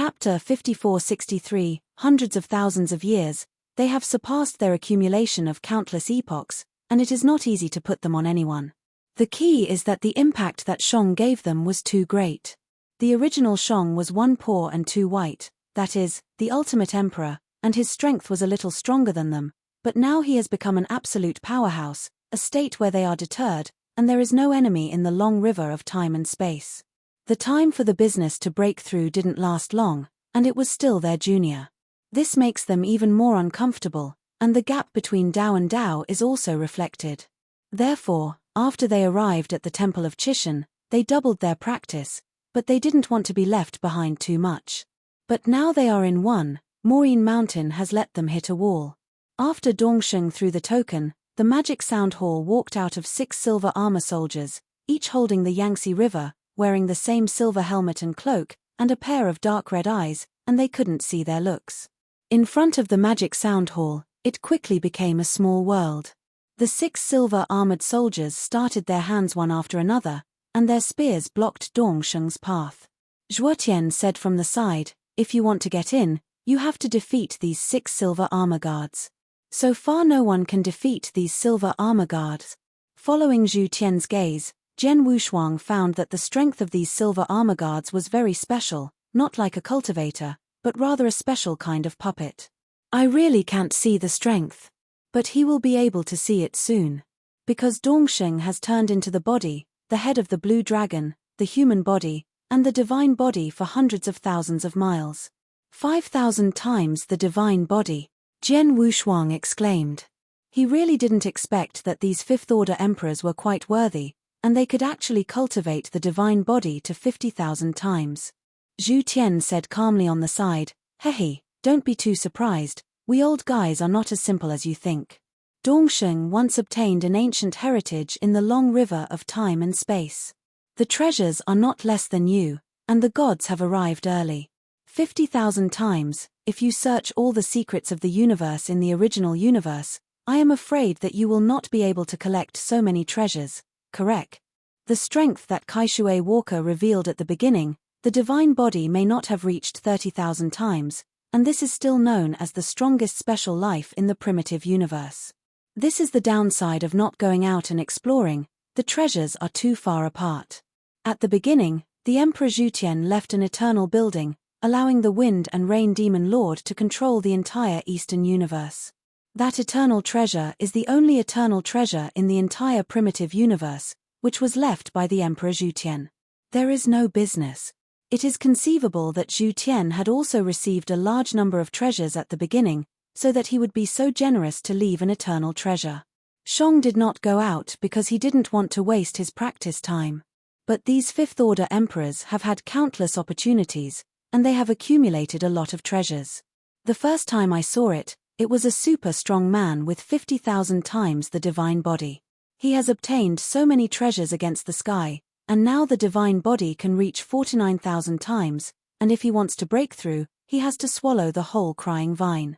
Chapter 5463, Hundreds of thousands of years, they have surpassed their accumulation of countless epochs, and it is not easy to put them on anyone. The key is that the impact that Shang gave them was too great. The original Shang was one poor and two white, that is, the ultimate emperor, and his strength was a little stronger than them, but now he has become an absolute powerhouse, a state where they are deterred, and there is no enemy in the long river of time and space. The time for the business to break through didn't last long, and it was still their junior. This makes them even more uncomfortable, and the gap between Dao and Dao is also reflected. Therefore, after they arrived at the Temple of Chishan, they doubled their practice, but they didn't want to be left behind too much. But now they are in one, Maureen Mountain has let them hit a wall. After Dongsheng threw the token, the Magic Sound Hall walked out of 6 silver armor soldiers, each holding the Yangtze River, wearing the same silver helmet and cloak, and a pair of dark red eyes, and they couldn't see their looks. In front of the Magic Sound Hall, it quickly became a small world. The 6 silver-armored soldiers started their hands one after another, and their spears blocked Dongsheng's path. Zhuotian said from the side, "If you want to get in, you have to defeat these 6 silver armor guards." So far no one can defeat these silver armor guards. Following Zhu Tian's gaze, Jian Wushuang found that the strength of these silver armor guards was very special, not like a cultivator, but rather a special kind of puppet. I really can't see the strength. But he will be able to see it soon. Because Dongsheng has turned into the body, the head of the blue dragon, the human body, and the divine body for hundreds of thousands of miles. 5,000 times the divine body, Jian Wushuang exclaimed. He really didn't expect that these fifth-order emperors were quite worthy, and they could actually cultivate the divine body to 50,000 times. Zhu Tian said calmly on the side, "Hehe, don't be too surprised, we old guys are not as simple as you think. Dongsheng once obtained an ancient heritage in the long river of time and space. The treasures are not less than you, and the gods have arrived early. 50,000 times, if you search all the secrets of the universe in the original universe, I am afraid that you will not be able to collect so many treasures, correct? The strength that Kaishui Walker revealed at the beginning, the divine body may not have reached 30,000 times, and this is still known as the strongest special life in the primitive universe. This is the downside of not going out and exploring, the treasures are too far apart. At the beginning, the Emperor Zhutian left an eternal building, allowing the Wind and Rain Demon Lord to control the entire Eastern universe. That eternal treasure is the only eternal treasure in the entire primitive universe, which was left by the Emperor Zhutian. There is no business. It is conceivable that Zhu Tian had also received a large number of treasures at the beginning, so that he would be so generous to leave an eternal treasure. Shang did not go out because he didn't want to waste his practice time. But these fifth-order emperors have had countless opportunities, and they have accumulated a lot of treasures. The first time I saw it, it was a super strong man with 50,000 times the divine body. He has obtained so many treasures against the sky, and now the divine body can reach 49,000 times, and if he wants to break through, he has to swallow the whole crying vine.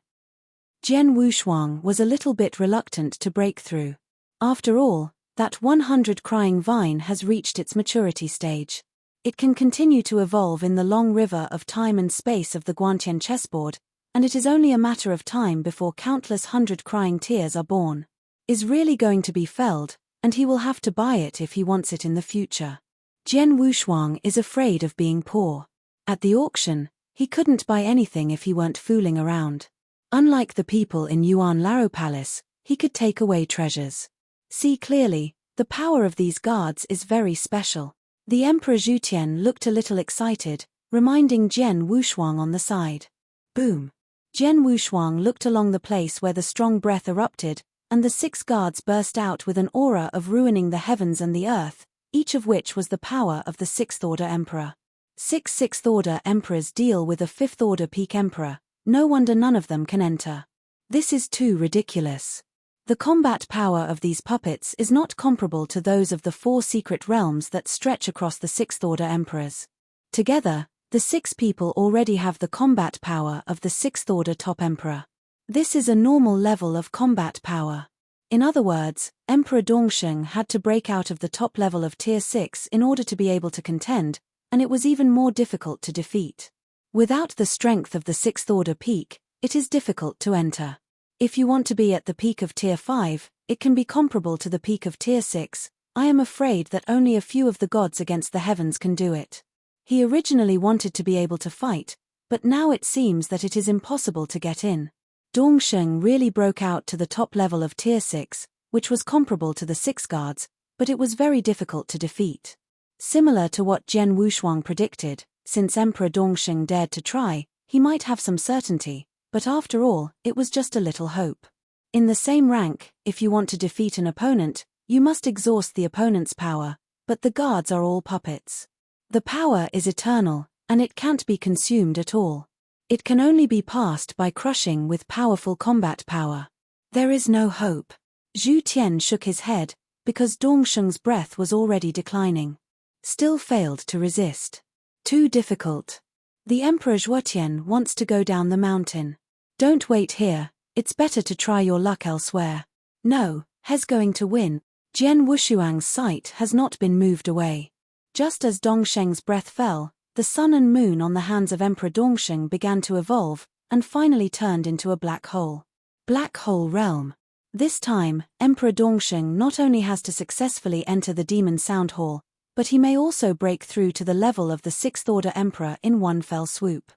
Jian Wushuang was a little bit reluctant to break through. After all, that 100 crying vine has reached its maturity stage. It can continue to evolve in the long river of time and space of the Guantian chessboard, and it is only a matter of time before countless 100 crying tears are born. Is really going to be felled, and he will have to buy it if he wants it in the future. Jian Wushuang is afraid of being poor. At the auction, he couldn't buy anything if he weren't fooling around. Unlike the people in Yuan Laro Palace, he could take away treasures. See clearly, the power of these guards is very special. The Emperor Zhutian looked a little excited, reminding Jian Wushuang on the side. Boom! Jian Wushuang looked along the place where the strong breath erupted, and the 6 guards burst out with an aura of ruining the heavens and the earth, each of which was the power of the 6th-order emperor. 6 6th-order emperors deal with a 5th-order peak emperor, no wonder none of them can enter. This is too ridiculous. The combat power of these puppets is not comparable to those of the 4 secret realms that stretch across the 6th-order emperors. Together, the 6 people already have the combat power of the 6th-order top emperor. This is a normal level of combat power. In other words, Emperor Dongsheng had to break out of the top level of Tier 6 in order to be able to contend, and it was even more difficult to defeat. Without the strength of the 6th order peak, it is difficult to enter. If you want to be at the peak of Tier 5, it can be comparable to the peak of Tier 6. I am afraid that only a few of the gods against the heavens can do it. He originally wanted to be able to fight, but now it seems that it is impossible to get in. Dongsheng really broke out to the top level of Tier 6, which was comparable to the 6 guards, but it was very difficult to defeat. Similar to what Jian Wushuang predicted, since Emperor Dongsheng dared to try, he might have some certainty, but after all, it was just a little hope. In the same rank, if you want to defeat an opponent, you must exhaust the opponent's power, but the guards are all puppets. The power is eternal, and it can't be consumed at all. It can only be passed by crushing with powerful combat power. There is no hope. Zhu Tian shook his head, because Dongsheng's breath was already declining. Still failed to resist. Too difficult. The Emperor Zhuotian wants to go down the mountain. Don't wait here, it's better to try your luck elsewhere. No, he's going to win. Jian Wushuang's sight has not been moved away. Just as Dongsheng's breath fell, the sun and moon on the hands of Emperor Dongsheng began to evolve, and finally turned into a black hole. Black hole realm. This time, Emperor Dongsheng not only has to successfully enter the Demon Sound Hall, but he may also break through to the level of the 6th order emperor in one fell swoop.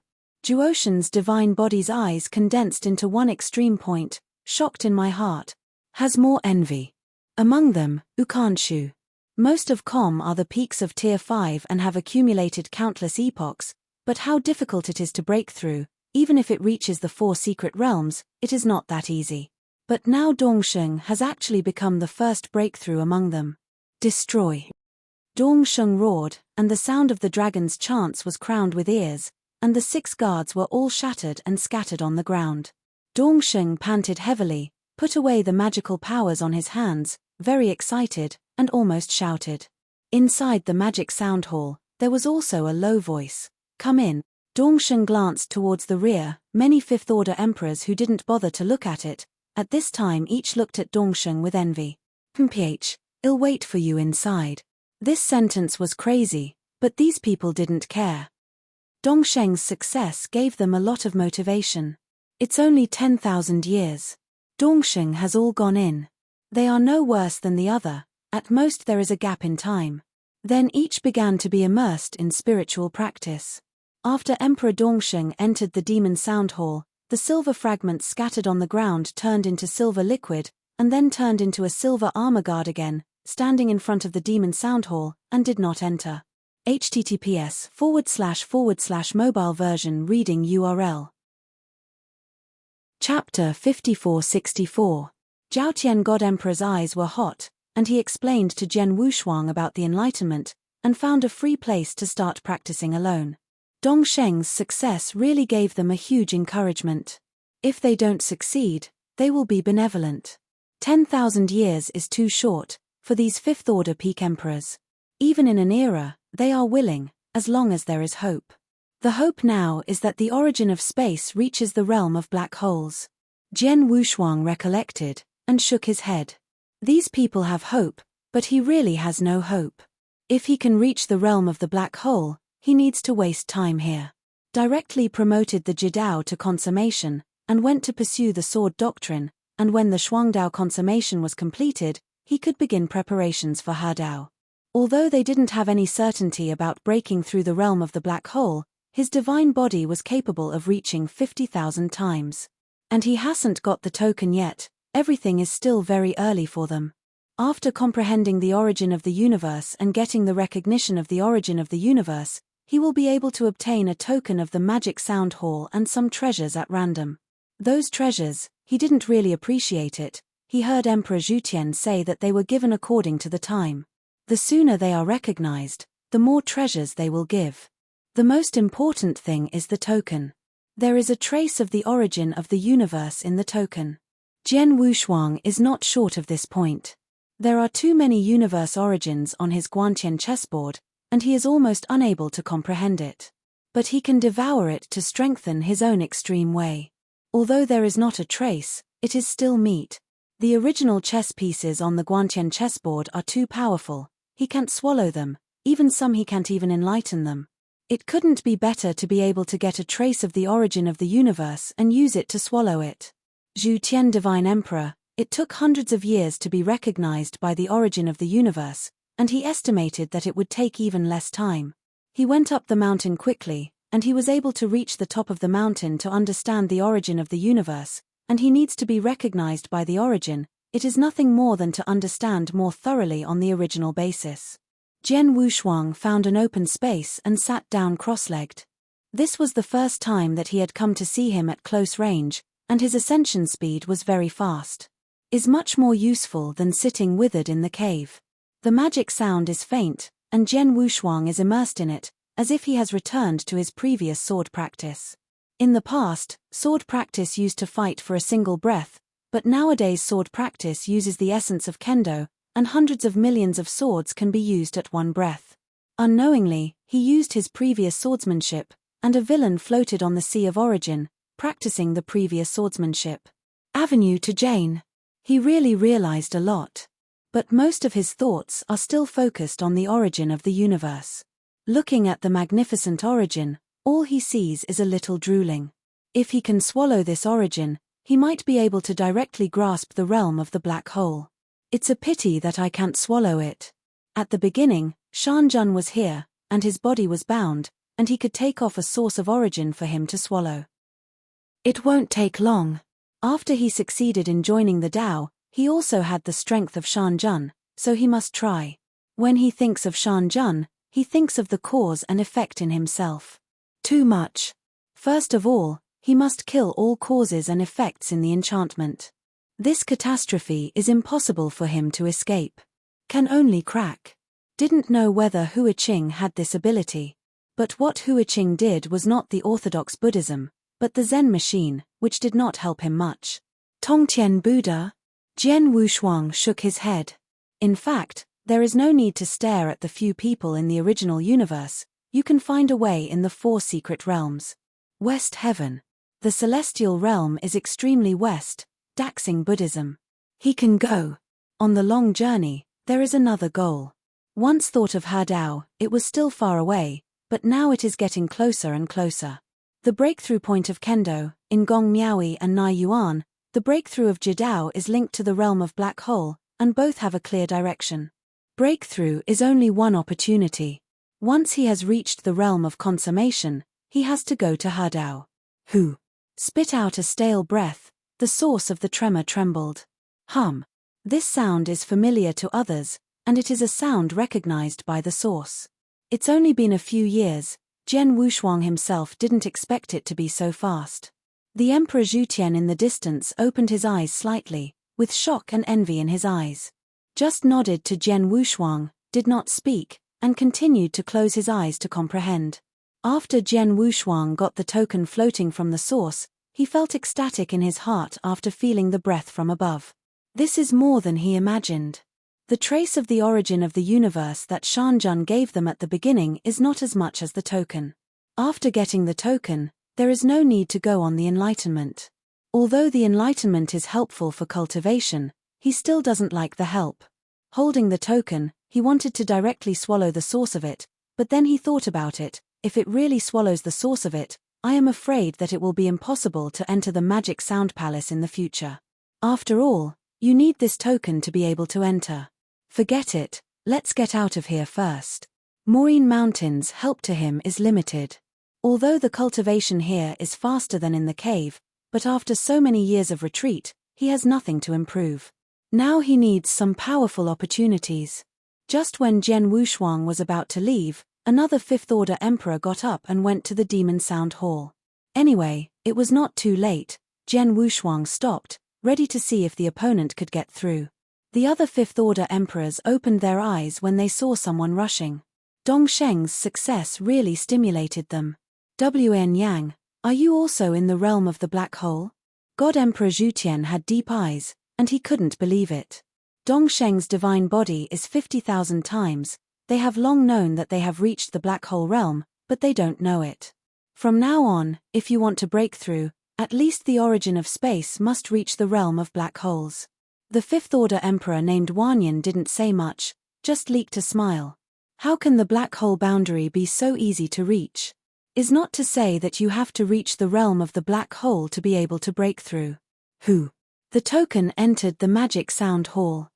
Zhuoshan's divine body's eyes condensed into one extreme point, shocked in my heart. Has more envy. Among them, Ukanshu. Most of Com are the peaks of Tier 5 and have accumulated countless epochs, but how difficult it is to break through, even if it reaches the 4 secret realms, it is not that easy. But now Dongsheng has actually become the first breakthrough among them. Destroy. Dongsheng roared, and the sound of the dragon's chants was crowned with ears, and the 6 guards were all shattered and scattered on the ground. Dongsheng panted heavily, put away the magical powers on his hands, very excited, and almost shouted. Inside the magic sound hall, there was also a low voice. Come in. Dongsheng glanced towards the rear, many 5th order emperors who didn't bother to look at it. At this time each looked at Dongsheng with envy. "Mph, I'll wait for you inside." This sentence was crazy, but these people didn't care. Dongsheng's success gave them a lot of motivation. It's only 10,000 years. Dongsheng has all gone in. They are no worse than the other, at most there is a gap in time. Then each began to be immersed in spiritual practice. After Emperor Dongsheng entered the Demon Sound Hall, the silver fragments scattered on the ground turned into silver liquid, and then turned into a silver armor guard again, standing in front of the Demon Sound Hall, and did not enter. https://mobile version reading URL. Chapter 5464. Zhaotian God Emperor's eyes were hot, and he explained to Jian Wushuang about the Enlightenment, and found a free place to start practicing alone. Dongsheng's success really gave them a huge encouragement. If they don't succeed, they will be benevolent. 10,000 years is too short for these 5th order peak emperors. Even in an era, they are willing, as long as there is hope. The hope now is that the origin of space reaches the realm of black holes. Jian Wushuang recollected, and shook his head. These people have hope, but he really has no hope. If he can reach the realm of the black hole, he needs to waste time here. Directly promoted the Jidao to consummation, and went to pursue the sword doctrine, and when the Shuangdao consummation was completed, he could begin preparations for Hadao. Although they didn't have any certainty about breaking through the realm of the black hole, his divine body was capable of reaching 50,000 times. And he hasn't got the token yet, everything is still very early for them. After comprehending the origin of the universe and getting the recognition of the origin of the universe, he will be able to obtain a token of the magic sound hall and some treasures at random. Those treasures, he didn't really appreciate it. He heard Emperor Zhutian say that they were given according to the time. The sooner they are recognized, the more treasures they will give. The most important thing is the token. There is a trace of the origin of the universe in the token. Jian Wushuang is not short of this point. There are too many universe origins on his Guantian chessboard, and he is almost unable to comprehend it. But he can devour it to strengthen his own extreme way. Although there is not a trace, it is still meat. The original chess pieces on the Guantian chessboard are too powerful. He can't swallow them, even some he can't even enlighten them. It couldn't be better to be able to get a trace of the origin of the universe and use it to swallow it. Zhu Tian, Divine Emperor, it took hundreds of years to be recognized by the origin of the universe, and he estimated that it would take even less time. He went up the mountain quickly, and he was able to reach the top of the mountain to understand the origin of the universe, and he needs to be recognized by the origin. It is nothing more than to understand more thoroughly on the original basis. Jian Wushuang found an open space and sat down cross-legged. This was the first time that he had come to see him at close range, and his ascension speed was very fast. Is much more useful than sitting withered in the cave. The magic sound is faint, and Jian Wushuang is immersed in it, as if he has returned to his previous sword practice. In the past, sword practice used to fight for a single breath, but nowadays sword practice uses the essence of kendo, and hundreds of millions of swords can be used at one breath. Unknowingly, he used his previous swordsmanship, and a villain floated on the sea of origin, practicing the previous swordsmanship. Avenue to Jane. He really realized a lot. But most of his thoughts are still focused on the origin of the universe. Looking at the magnificent origin, all he sees is a little drooling. If he can swallow this origin, he might be able to directly grasp the realm of the black hole. It's a pity that I can't swallow it. At the beginning, Shanjun was here, and his body was bound, and he could take off a source of origin for him to swallow. It won't take long. After he succeeded in joining the Tao, he also had the strength of Shanjun, so he must try. When he thinks of Shanjun, he thinks of the cause and effect in himself. Too much. First of all, he must kill all causes and effects in the enchantment. This catastrophe is impossible for him to escape. Can only crack. Didn't know whether Huiqing had this ability. But what Huiqing did was not the orthodox Buddhism, but the Zen machine, which did not help him much. Tongtian Buddha? Jian Wushuang shook his head. In fact, there is no need to stare at the few people in the original universe. You can find a way in the 4 secret realms. West Heaven. The celestial realm is extremely west, Daxing Buddhism. He can go. On the long journey, there is another goal. Once thought of Hadao, it was still far away, but now it is getting closer and closer. The breakthrough point of Kendo, in Gong Miaoi and Nai Yuan, the breakthrough of Jidao is linked to the realm of Black Hole, and both have a clear direction. Breakthrough is only one opportunity. Once he has reached the realm of consummation, he has to go to Hadao. Who? Spit out a stale breath, the source of the tremor trembled. Hum. This sound is familiar to others, and it is a sound recognized by the source. It's only been a few years. Jian Wushuang himself didn't expect it to be so fast. The Emperor Zhutian in the distance opened his eyes slightly, with shock and envy in his eyes. Just nodded to Jian Wushuang, did not speak, and continued to close his eyes to comprehend. After Jian Wushuang got the token floating from the source, he felt ecstatic in his heart after feeling the breath from above. This is more than he imagined. The trace of the origin of the universe that Shanjun gave them at the beginning is not as much as the token. After getting the token, there is no need to go on the enlightenment. Although the enlightenment is helpful for cultivation, he still doesn't like the help. Holding the token, he wanted to directly swallow the source of it, but then he thought about it. If it really swallows the source of it, I am afraid that it will be impossible to enter the magic sound palace in the future. After all, you need this token to be able to enter. Forget it, let's get out of here first. Maureen Mountain's help to him is limited. Although the cultivation here is faster than in the cave, but after so many years of retreat, he has nothing to improve. Now he needs some powerful opportunities. Just when Jian Wushuang was about to leave, another fifth-order emperor got up and went to the Demon Sound Hall. Anyway, it was not too late. Jian Wushuang stopped, ready to see if the opponent could get through. The other fifth-order emperors opened their eyes when they saw someone rushing. Dongsheng's success really stimulated them. Wn Yang, are you also in the realm of the black hole? God Emperor Zhutian had deep eyes, and he couldn't believe it. Dongsheng's divine body is 50,000 times. They have long known that they have reached the black hole realm, but they don't know it. From now on, if you want to break through, at least the origin of space must reach the realm of black holes. The fifth-order emperor named Wanyan didn't say much, just leaked a smile. How can the black hole boundary be so easy to reach? Is not to say that you have to reach the realm of the black hole to be able to break through. Who? The token entered the magic sound hall.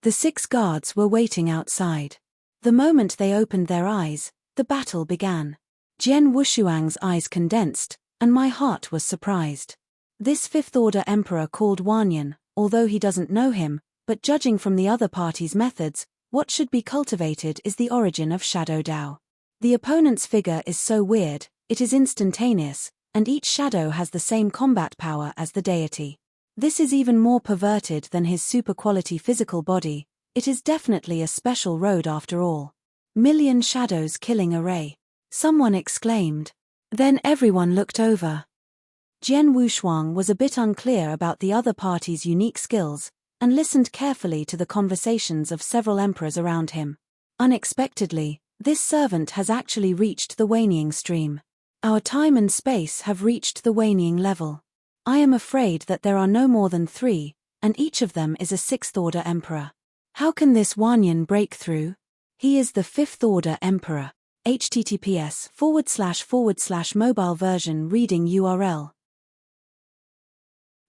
The 6 guards were waiting outside. The moment they opened their eyes, the battle began. Jian Wushuang's eyes condensed, and my heart was surprised. This 5th Order Emperor called Wanyan, although he doesn't know him, but judging from the other party's methods, what should be cultivated is the origin of Shadow Dao. The opponent's figure is so weird, it is instantaneous, and each shadow has the same combat power as the deity. This is even more perverted than his super-quality physical body. It is definitely a special road after all. Million shadows killing array. Someone exclaimed. Then everyone looked over. Jian Wushuang was a bit unclear about the other party's unique skills, and listened carefully to the conversations of several emperors around him. Unexpectedly, this servant has actually reached the waning stream. Our time and space have reached the waning level. I am afraid that there are no more than 3, and each of them is a 6th Order Emperor. How can this Wanyan break through? He is the 5th Order Emperor. https://mobile version reading URL.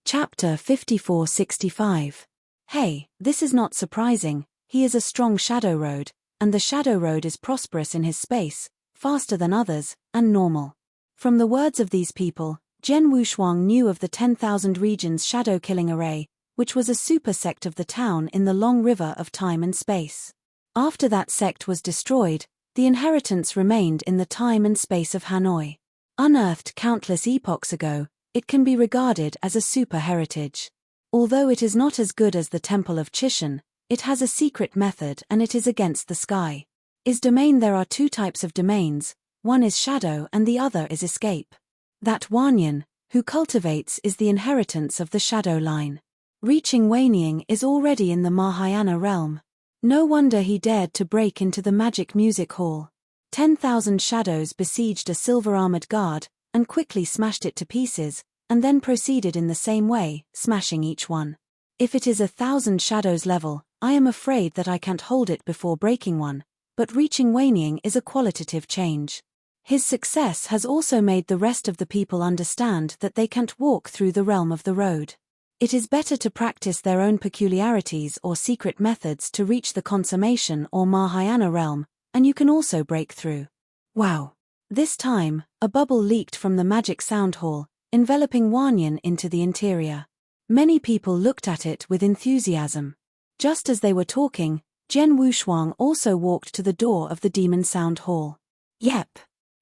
Chapter 5465. Hey, this is not surprising. He is a strong Shadow Road, and the Shadow Road is prosperous in his space, faster than others, and normal. From the words of these people, Jian Wushuang knew of the 10,000 regions shadow killing array, which was a super sect of the town in the long river of time and space. After that sect was destroyed, the inheritance remained in the time and space of Hanoi. Unearthed countless epochs ago, it can be regarded as a super heritage. Although it is not as good as the Temple of Chishan, it has a secret method and it is against the sky. Is domain. There are 2 types of domains, one is shadow and the other is escape. That Wanyan, who cultivates, is the inheritance of the shadow line. Reaching Wanying is already in the Mahayana realm. No wonder he dared to break into the magic music hall. 10,000 shadows besieged a silver-armored guard, and quickly smashed it to pieces, and then proceeded in the same way, smashing each one. If it is 1,000 shadows level, I am afraid that I can't hold it before breaking one, but reaching Wanying is a qualitative change. His success has also made the rest of the people understand that they can't walk through the realm of the road. It is better to practice their own peculiarities or secret methods to reach the consummation or Mahayana realm, and you can also break through. Wow! This time, a bubble leaked from the magic sound hall, enveloping Wanyan into the interior. Many people looked at it with enthusiasm. Just as they were talking, Jian Wushuang also walked to the door of the demon sound hall. Yep.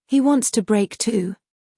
He wants to break too.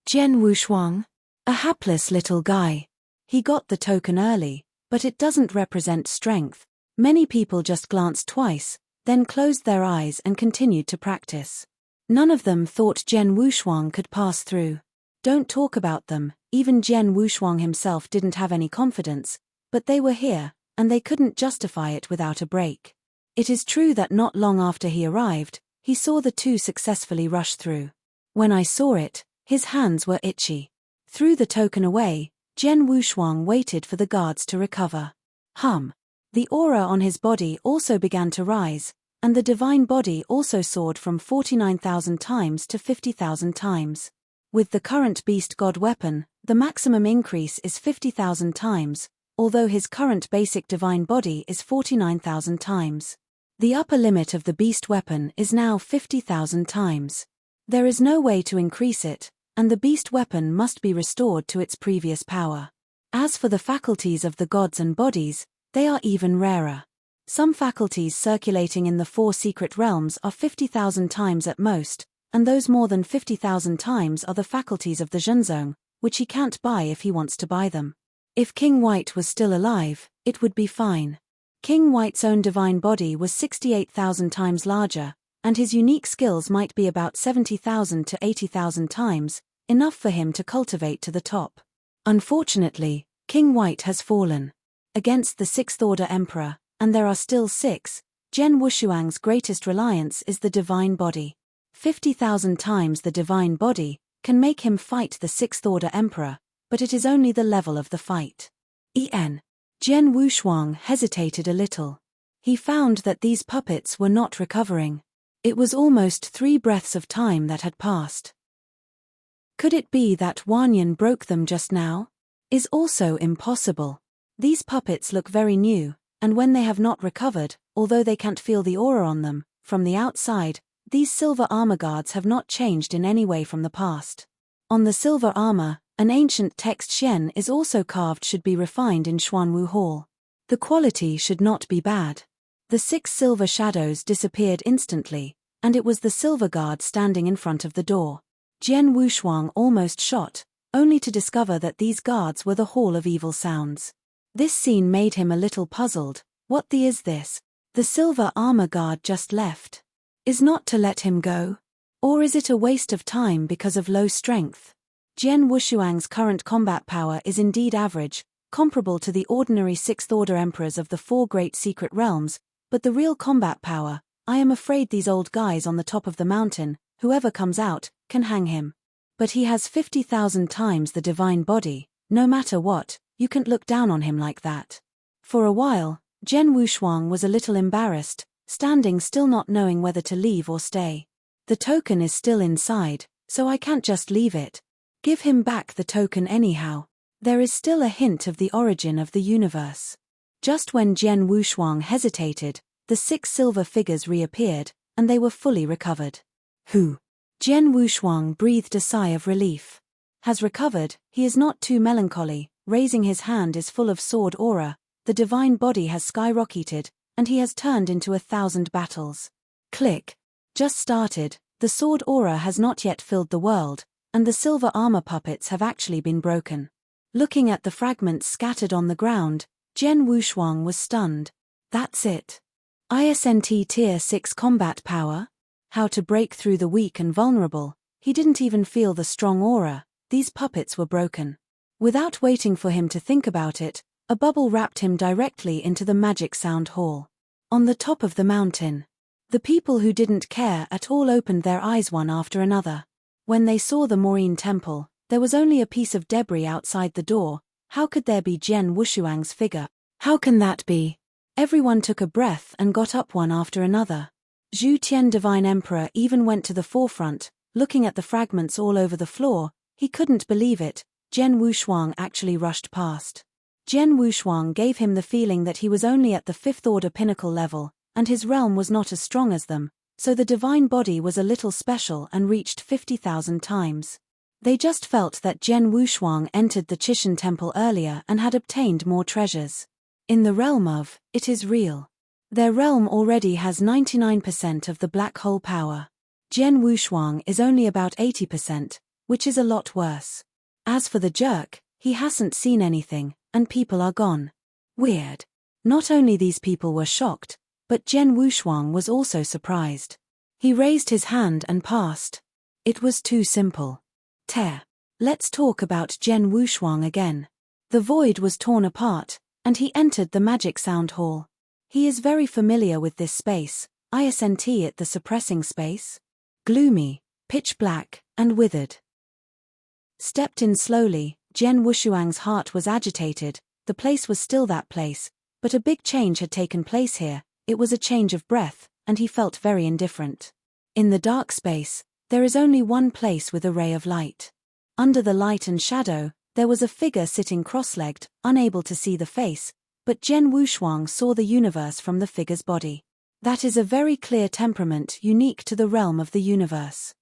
Jian Wushuang? A hapless little guy. He got the token early, but it doesn't represent strength. Many people just glanced twice, then closed their eyes and continued to practice. None of them thought Jian Wushuang could pass through. Don't talk about them, even Jian Wushuang himself didn't have any confidence, but they were here, and they couldn't justify it without a break. It is true that not long after he arrived, he saw the 2 successfully rush through. When I saw it, his hands were itchy. Threw the token away, Jian Wushuang waited for the guards to recover. The aura on his body also began to rise, and the divine body also soared from 49,000 times to 50,000 times. With the current beast god weapon, the maximum increase is 50,000 times, although his current basic divine body is 49,000 times. The upper limit of the beast weapon is now 50,000 times. There is no way to increase it, and the beast weapon must be restored to its previous power. As for the faculties of the gods and bodies, they are even rarer. Some faculties circulating in the 4 secret realms are 50,000 times at most, and those more than 50,000 times are the faculties of the Zhenzong, which he can't buy if he wants to buy them. If King White was still alive, it would be fine. King White's own divine body was 68,000 times larger, and his unique skills might be about 70,000 to 80,000 times, enough for him to cultivate to the top. Unfortunately, King White has fallen. Against the 6th Order Emperor, and there are still 6, Jian Wushuang's greatest reliance is the divine body. 50,000 times the divine body can make him fight the 6th Order Emperor, but it is only the level of the fight. Jian Wushuang hesitated a little. He found that these puppets were not recovering. It was almost 3 breaths of time that had passed. Could it be that Wanyan broke them just now? Is also impossible. These puppets look very new, and when they have not recovered, although they can't feel the aura on them, from the outside, these silver armor guards have not changed in any way from the past. On the silver armor, an ancient text Xian is also carved should be refined in Xuanwu Hall. The quality should not be bad. The 6 silver shadows disappeared instantly, and it was the silver guard standing in front of the door. Jian Wushuang almost shot, only to discover that these guards were the Hall of Evil Sounds. This scene made him a little puzzled. What the is this? The silver armor guard just left. Is not to let him go? Or is it a waste of time because of low strength? Jian Wushuang's current combat power is indeed average, comparable to the ordinary 6th order emperors of the 4 great secret realms, but the real combat power, I am afraid these old guys on the top of the mountain, whoever comes out, can hang him. But he has 50,000 times the divine body, no matter what, you can't look down on him like that. For a while, Jian Wushuang was a little embarrassed, standing still not knowing whether to leave or stay. The token is still inside, so I can't just leave it. Give him back the token anyhow. There is still a hint of the origin of the universe. Just when Jian Wushuang hesitated, the 6 silver figures reappeared, and they were fully recovered. Who? Jian Wushuang breathed a sigh of relief. Has recovered, he is not too melancholy, raising his hand is full of sword aura, the divine body has skyrocketed, and he has turned into 1,000 battles. Click. Just started, the sword aura has not yet filled the world, and the silver armor puppets have actually been broken. Looking at the fragments scattered on the ground, Jian Wushuang was stunned. That's it. ISNT Tier 6 combat power? How to break through the weak and vulnerable. He didn't even feel the strong aura, these puppets were broken. Without waiting for him to think about it, a bubble wrapped him directly into the magic sound hall. On the top of the mountain. The people who didn't care at all opened their eyes one after another. When they saw the Maureen temple, there was only a piece of debris outside the door. How could there be Jian Wushuang's figure? How can that be? Everyone took a breath and got up one after another. Zhu Tian Divine Emperor even went to the forefront, looking at the fragments all over the floor. He couldn't believe it. Jian Wushuang actually rushed past. Jian Wushuang gave him the feeling that he was only at the 5th order pinnacle level, and his realm was not as strong as them, so the divine body was a little special and reached 50,000 times. They just felt that Jian Wushuang entered the Chishan temple earlier and had obtained more treasures. In the realm of, it is real. Their realm already has 99% of the black hole power. Jian Wushuang is only about 80%, which is a lot worse. As for the jerk, he hasn't seen anything, and people are gone. Weird. Not only these people were shocked, but Jian Wushuang was also surprised. He raised his hand and passed. It was too simple. Tear. Let's talk about Jian Wushuang again. The void was torn apart, and he entered the magic sound hall. He is very familiar with this space, isn't it the suppressing space? Gloomy, pitch black, and withered. Stepped in slowly, Jian Wushuang's heart was agitated, the place was still that place, but a big change had taken place here, it was a change of breath, and he felt very indifferent. In the dark space, there is only one place with a ray of light. Under the light and shadow, there was a figure sitting cross-legged, unable to see the face, but Jian Wushuang saw the universe from the figure's body. That is a very clear temperament unique to the realm of the universe.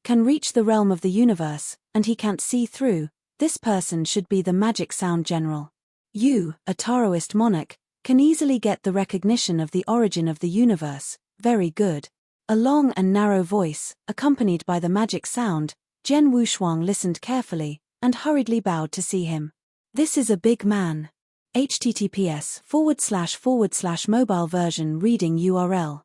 Can reach the realm of the universe, and he can't see through, this person should be the magic sound general. You, a Taoist monarch, can easily get the recognition of the origin of the universe, very good. A long and narrow voice, accompanied by the magic sound, Jian Wushuang listened carefully, and hurriedly bowed to see him. This is a big man. https://mobile version reading URL.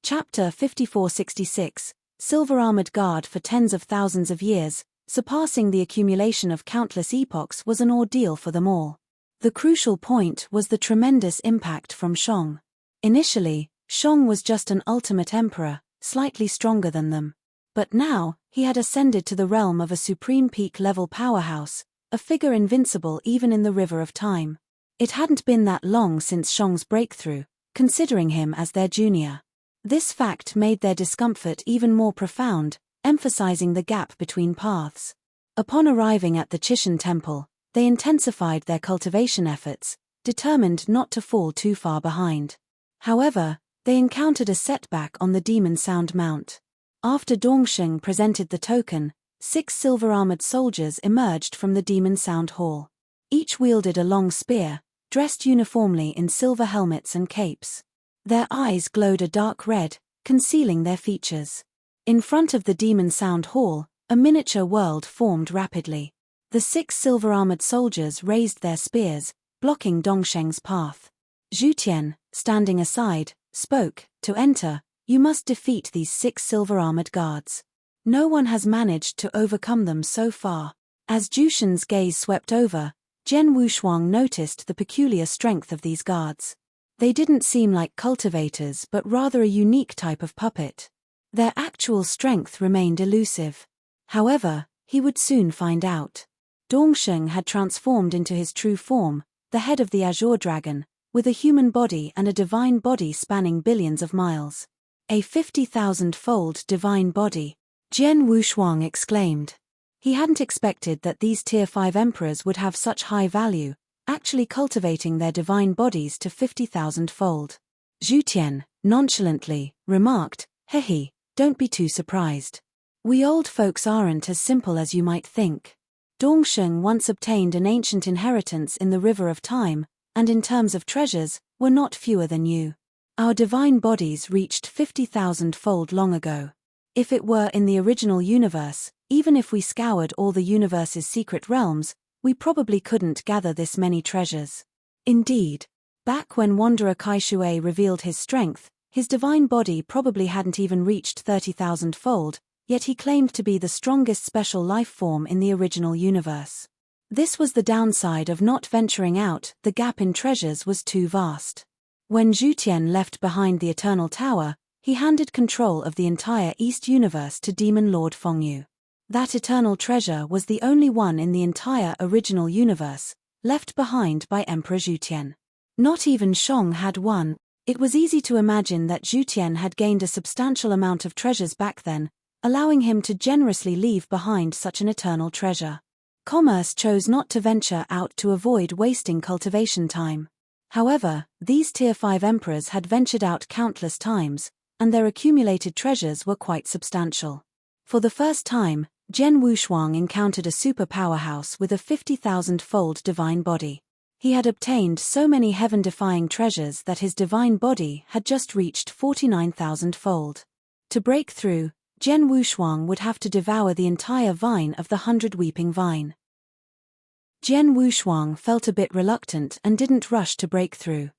Chapter 5466, Silver-Armored Guard for tens of thousands of years, surpassing the accumulation of countless epochs was an ordeal for them all. The crucial point was the tremendous impact from Shang. Initially, Shang was just an ultimate emperor, slightly stronger than them. But now, he had ascended to the realm of a supreme peak-level powerhouse, a figure invincible even in the river of time. It hadn't been that long since Shang's breakthrough, considering him as their junior. This fact made their discomfort even more profound, emphasizing the gap between paths. Upon arriving at the Chishan temple, they intensified their cultivation efforts, determined not to fall too far behind. However, they encountered a setback on the Demon Sound Mount. After Dongsheng presented the token, 6 silver-armored soldiers emerged from the Demon Sound Hall. Each wielded a long spear, dressed uniformly in silver helmets and capes. Their eyes glowed a dark red, concealing their features. In front of the Demon Sound Hall, a miniature world formed rapidly. The 6 silver-armored soldiers raised their spears, blocking Dongsheng's path. Zhu Tian, standing aside, spoke, "To enter, you must defeat these 6 silver-armored guards. No one has managed to overcome them so far." As Jushin's gaze swept over, Jian Wushuang noticed the peculiar strength of these guards. They didn't seem like cultivators but rather a unique type of puppet. Their actual strength remained elusive. However, he would soon find out. Dongsheng had transformed into his true form, the head of the Azure Dragon, with a human body and a divine body spanning billions of miles. A 50,000-fold divine body, Jian Wushuang exclaimed. He hadn't expected that these Tier 5 emperors would have such high value, actually cultivating their divine bodies to 50,000-fold. Zhu Tian, nonchalantly, remarked, "Hehe, don't be too surprised. We old folks aren't as simple as you might think. Dongsheng once obtained an ancient inheritance in the River of Time, and in terms of treasures, were not fewer than you. Our divine bodies reached 50,000-fold long ago. If it were in the original universe, even if we scoured all the universe's secret realms, we probably couldn't gather this many treasures." Indeed, back when Wanderer Kaishui revealed his strength, his divine body probably hadn't even reached 30,000-fold, yet he claimed to be the strongest special life form in the original universe. This was the downside of not venturing out, the gap in treasures was too vast. When Zhu Tian left behind the Eternal Tower, he handed control of the entire East universe to Demon Lord Fengyu. That eternal treasure was the only one in the entire original universe, left behind by Emperor Zhu Tian. Not even Shang had one. It was easy to imagine that Zhu Tian had gained a substantial amount of treasures back then, allowing him to generously leave behind such an eternal treasure. Commerce chose not to venture out to avoid wasting cultivation time. However, these Tier 5 emperors had ventured out countless times, and their accumulated treasures were quite substantial. For the first time, Jian Wushuang encountered a super powerhouse with a 50,000-fold divine body. He had obtained so many heaven-defying treasures that his divine body had just reached 49,000-fold. To break through, Jian Wushuang would have to devour the entire vine of the 100 Weeping Vine. Jian Wushuang felt a bit reluctant and didn't rush to break through.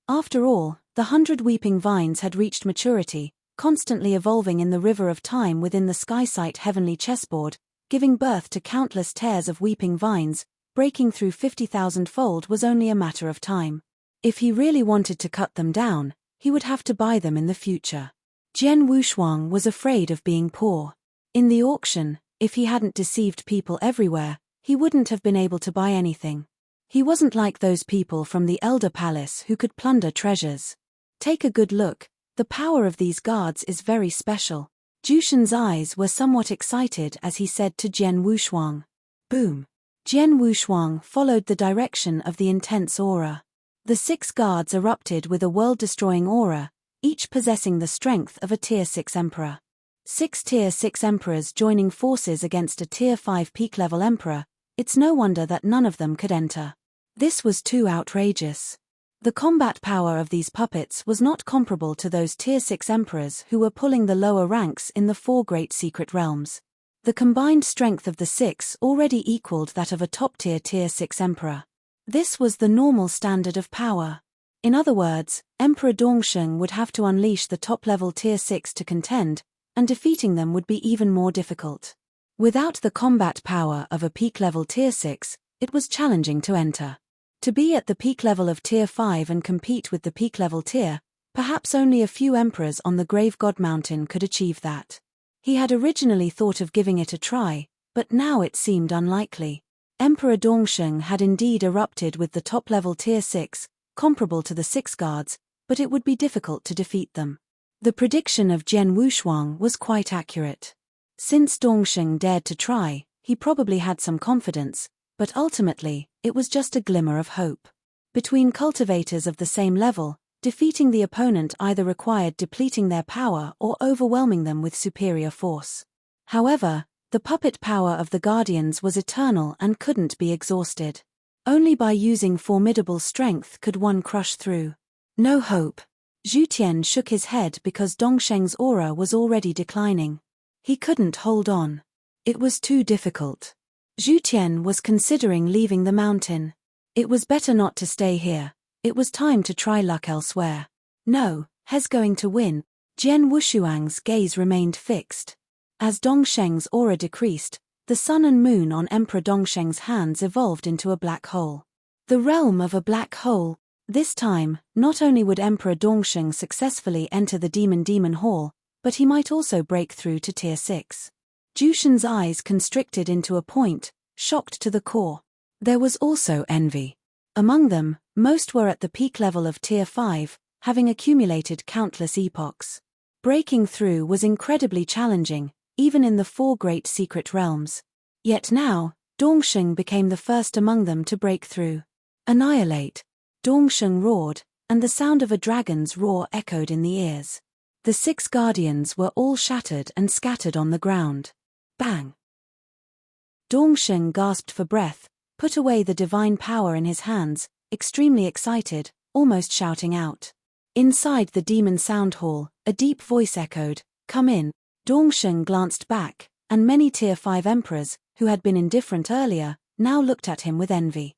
After all, the 100 Weeping Vines had reached maturity, constantly evolving in the River of Time within the Skysight heavenly chessboard, giving birth to countless tares of weeping vines. Breaking through 50,000-fold was only a matter of time. If he really wanted to cut them down, he would have to buy them in the future. Jian Wushuang was afraid of being poor. In the auction, if he hadn't deceived people everywhere, he wouldn't have been able to buy anything. He wasn't like those people from the Elder Palace who could plunder treasures. Take a good look, the power of these guards is very special. Jushin's eyes were somewhat excited as he said to Jian Wushuang. Boom. Jian Wushuang followed the direction of the intense aura. The 6 guards erupted with a world-destroying aura, each possessing the strength of a Tier 6 emperor. 6 Tier 6 emperors joining forces against a Tier 5 peak-level emperor, it's no wonder that none of them could enter. This was too outrageous. The combat power of these puppets was not comparable to those Tier 6 emperors who were pulling the lower ranks in the 4 great secret realms. The combined strength of the 6 already equaled that of a top-tier Tier 6 emperor. This was the normal standard of power. In other words, Emperor Dongsheng would have to unleash the top-level Tier 6 to contend, and defeating them would be even more difficult. Without the combat power of a peak-level Tier 6, it was challenging to enter. To be at the peak level of Tier 5 and compete with the peak-level tier, perhaps only a few emperors on the Grave God Mountain could achieve that. He had originally thought of giving it a try, but now it seemed unlikely. Emperor Dongsheng had indeed erupted with the top-level Tier 6, comparable to the 6 guards, but it would be difficult to defeat them. The prediction of Jian Wushuang was quite accurate. Since Dongsheng dared to try, he probably had some confidence, but ultimately, it was just a glimmer of hope. Between cultivators of the same level, defeating the opponent either required depleting their power or overwhelming them with superior force. However, the puppet power of the Guardians was eternal and couldn't be exhausted. Only by using formidable strength could one crush through. No hope. Zhu Tian shook his head because Dongsheng's aura was already declining. He couldn't hold on. It was too difficult. Zhu Tian was considering leaving the mountain. It was better not to stay here. It was time to try luck elsewhere. No, he's going to win. Jian Wushuang's gaze remained fixed. As Dongsheng's aura decreased, the sun and moon on Emperor Dongsheng's hands evolved into a black hole. The realm of a black hole. This time, not only would Emperor Dongsheng successfully enter the Demon Hall, but he might also break through to Tier 6. Jushin's eyes constricted into a point, shocked to the core. There was also envy. Among them, most were at the peak level of Tier 5, having accumulated countless epochs. Breaking through was incredibly challenging, even in the 4 great secret realms. Yet now, Dongsheng became the first among them to break through. Annihilate! Dongsheng roared, and the sound of a dragon's roar echoed in the ears. The 6 guardians were all shattered and scattered on the ground. Bang! Dongsheng gasped for breath, put away the divine power in his hands, extremely excited, almost shouting out. Inside the Demon Sound Hall, a deep voice echoed, "Come in." Dongsheng glanced back, and many Tier 5 emperors, who had been indifferent earlier, now looked at him with envy.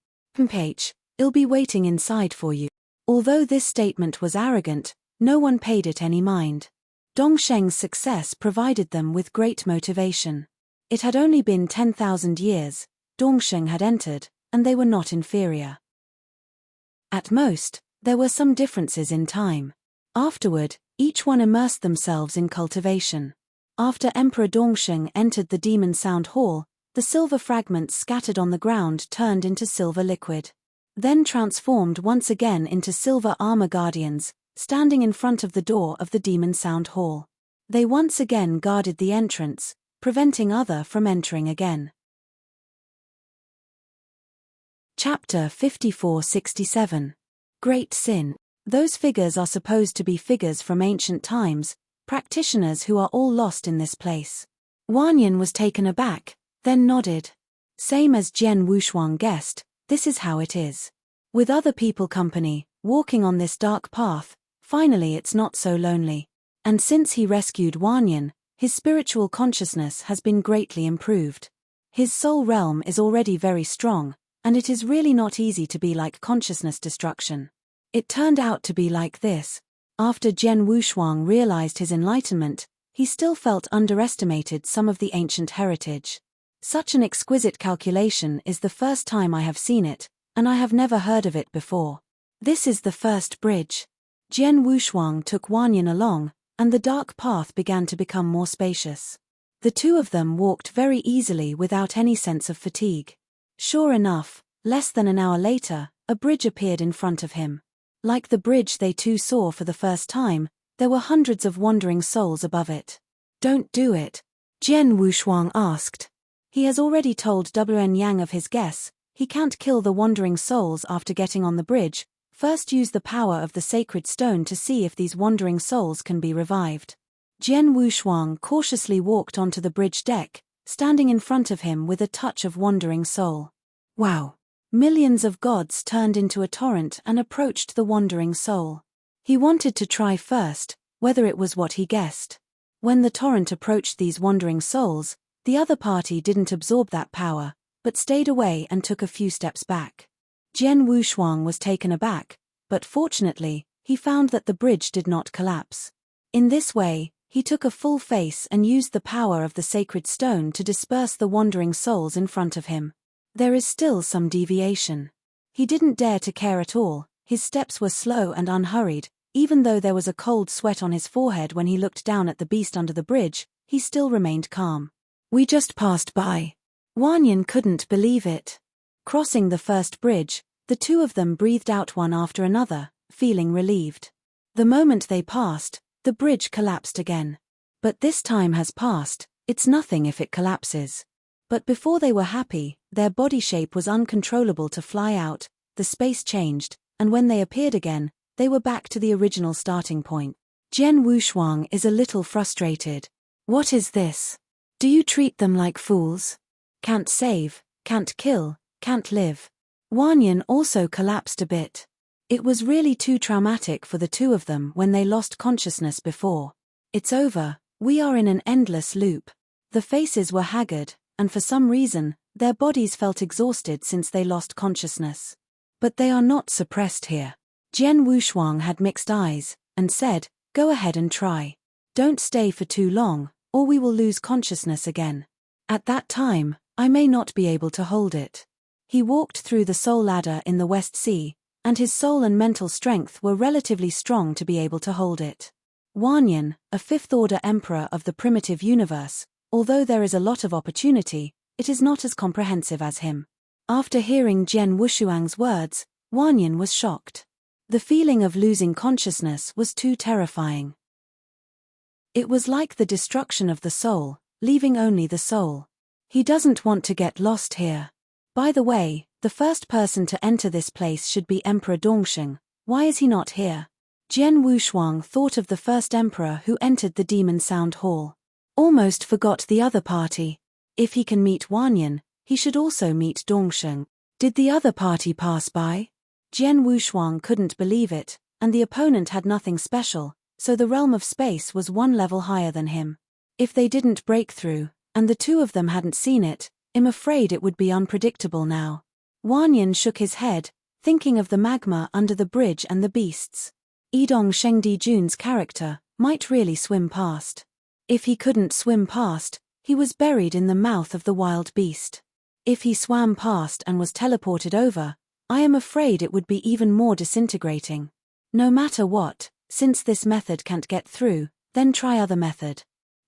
"I'll be waiting inside for you." Although this statement was arrogant, no one paid it any mind. Dongsheng's success provided them with great motivation. It had only been 10,000 years, Dongsheng had entered, and they were not inferior. At most, there were some differences in time. Afterward, each one immersed themselves in cultivation. After Emperor Dongsheng entered the Demon Sound Hall, the silver fragments scattered on the ground turned into silver liquid. Then transformed once again into silver armor guardians, standing in front of the door of the Demon Sound Hall. They once again guarded the entrance, preventing others from entering again. Chapter 5467. Great Sin. Those figures are supposed to be figures from ancient times, practitioners who are all lost in this place. Wanyan was taken aback, then nodded. Same as Jian Wushuang guessed, this is how it is. With other people company, walking on this dark path, finally it's not so lonely. And since he rescued Wanyan, his spiritual consciousness has been greatly improved. His soul realm is already very strong, and it is really not easy to be like consciousness destruction. It turned out to be like this. After Jian Wushuang realized his enlightenment, he still felt underestimated some of the ancient heritage. Such an exquisite calculation is the first time I have seen it, and I have never heard of it before. This is the first bridge. Jian Wushuang took Wanyan along, and the dark path began to become more spacious. The two of them walked very easily without any sense of fatigue. Sure enough, less than an hour later, a bridge appeared in front of him. Like the bridge they two saw for the first time, there were hundreds of wandering souls above it. "Don't do it," Jian Wushuang asked. He has already told Wn Yang of his guess. He can't kill the wandering souls after getting on the bridge. First use the power of the sacred stone to see if these wandering souls can be revived. Jian Wushuang cautiously walked onto the bridge deck, standing in front of him with a touch of wandering soul. Wow! Millions of gods turned into a torrent and approached the wandering soul. He wanted to try first, whether it was what he guessed. When the torrent approached these wandering souls, the other party didn't absorb that power, but stayed away and took a few steps back. Jian Wushuang was taken aback, but fortunately, he found that the bridge did not collapse. In this way, he took a full face and used the power of the sacred stone to disperse the wandering souls in front of him. There is still some deviation. He didn't dare to care at all, his steps were slow and unhurried, even though there was a cold sweat on his forehead when he looked down at the beast under the bridge, he still remained calm. "We just passed by." Wanyan couldn't believe it. Crossing the first bridge, the two of them breathed out one after another, feeling relieved. The moment they passed, the bridge collapsed again. But this time has passed, it's nothing if it collapses. But before they were happy, their body shape was uncontrollable to fly out, the space changed, and when they appeared again, they were back to the original starting point. Jian Wushuang is a little frustrated. What is this? Do you treat them like fools? Can't save, can't kill, can't live. Wanyan also collapsed a bit. It was really too traumatic for the two of them when they lost consciousness before. It's over, we are in an endless loop. The faces were haggard, and for some reason, their bodies felt exhausted since they lost consciousness. But they are not suppressed here. Jian Wushuang had mixed eyes, and said, "Go ahead and try. Don't stay for too long, or we will lose consciousness again. At that time, I may not be able to hold it." He walked through the soul ladder in the West Sea, and his soul and mental strength were relatively strong to be able to hold it. Wanyan, a fifth-order emperor of the primitive universe, although there is a lot of opportunity, it is not as comprehensive as him. After hearing Jian Wushuang's words, Wanyan was shocked. The feeling of losing consciousness was too terrifying. It was like the destruction of the soul, leaving only the soul. He doesn't want to get lost here. By the way, the first person to enter this place should be Emperor Dongsheng. Why is he not here? Jian Wushuang thought of the first emperor who entered the Demon Sound Hall. Almost forgot the other party. If he can meet Wanyan, he should also meet Dongsheng. Did the other party pass by? Jian Wushuang couldn't believe it, and the opponent had nothing special, so the realm of space was one level higher than him. If they didn't break through, and the two of them hadn't seen it, I'm afraid it would be unpredictable now. Wanyan shook his head, thinking of the magma under the bridge and the beasts. Yidong Shengdi Jun's character might really swim past. If he couldn't swim past, he was buried in the mouth of the wild beast. If he swam past and was teleported over, I am afraid it would be even more disintegrating. No matter what, since this method can't get through, then try other method.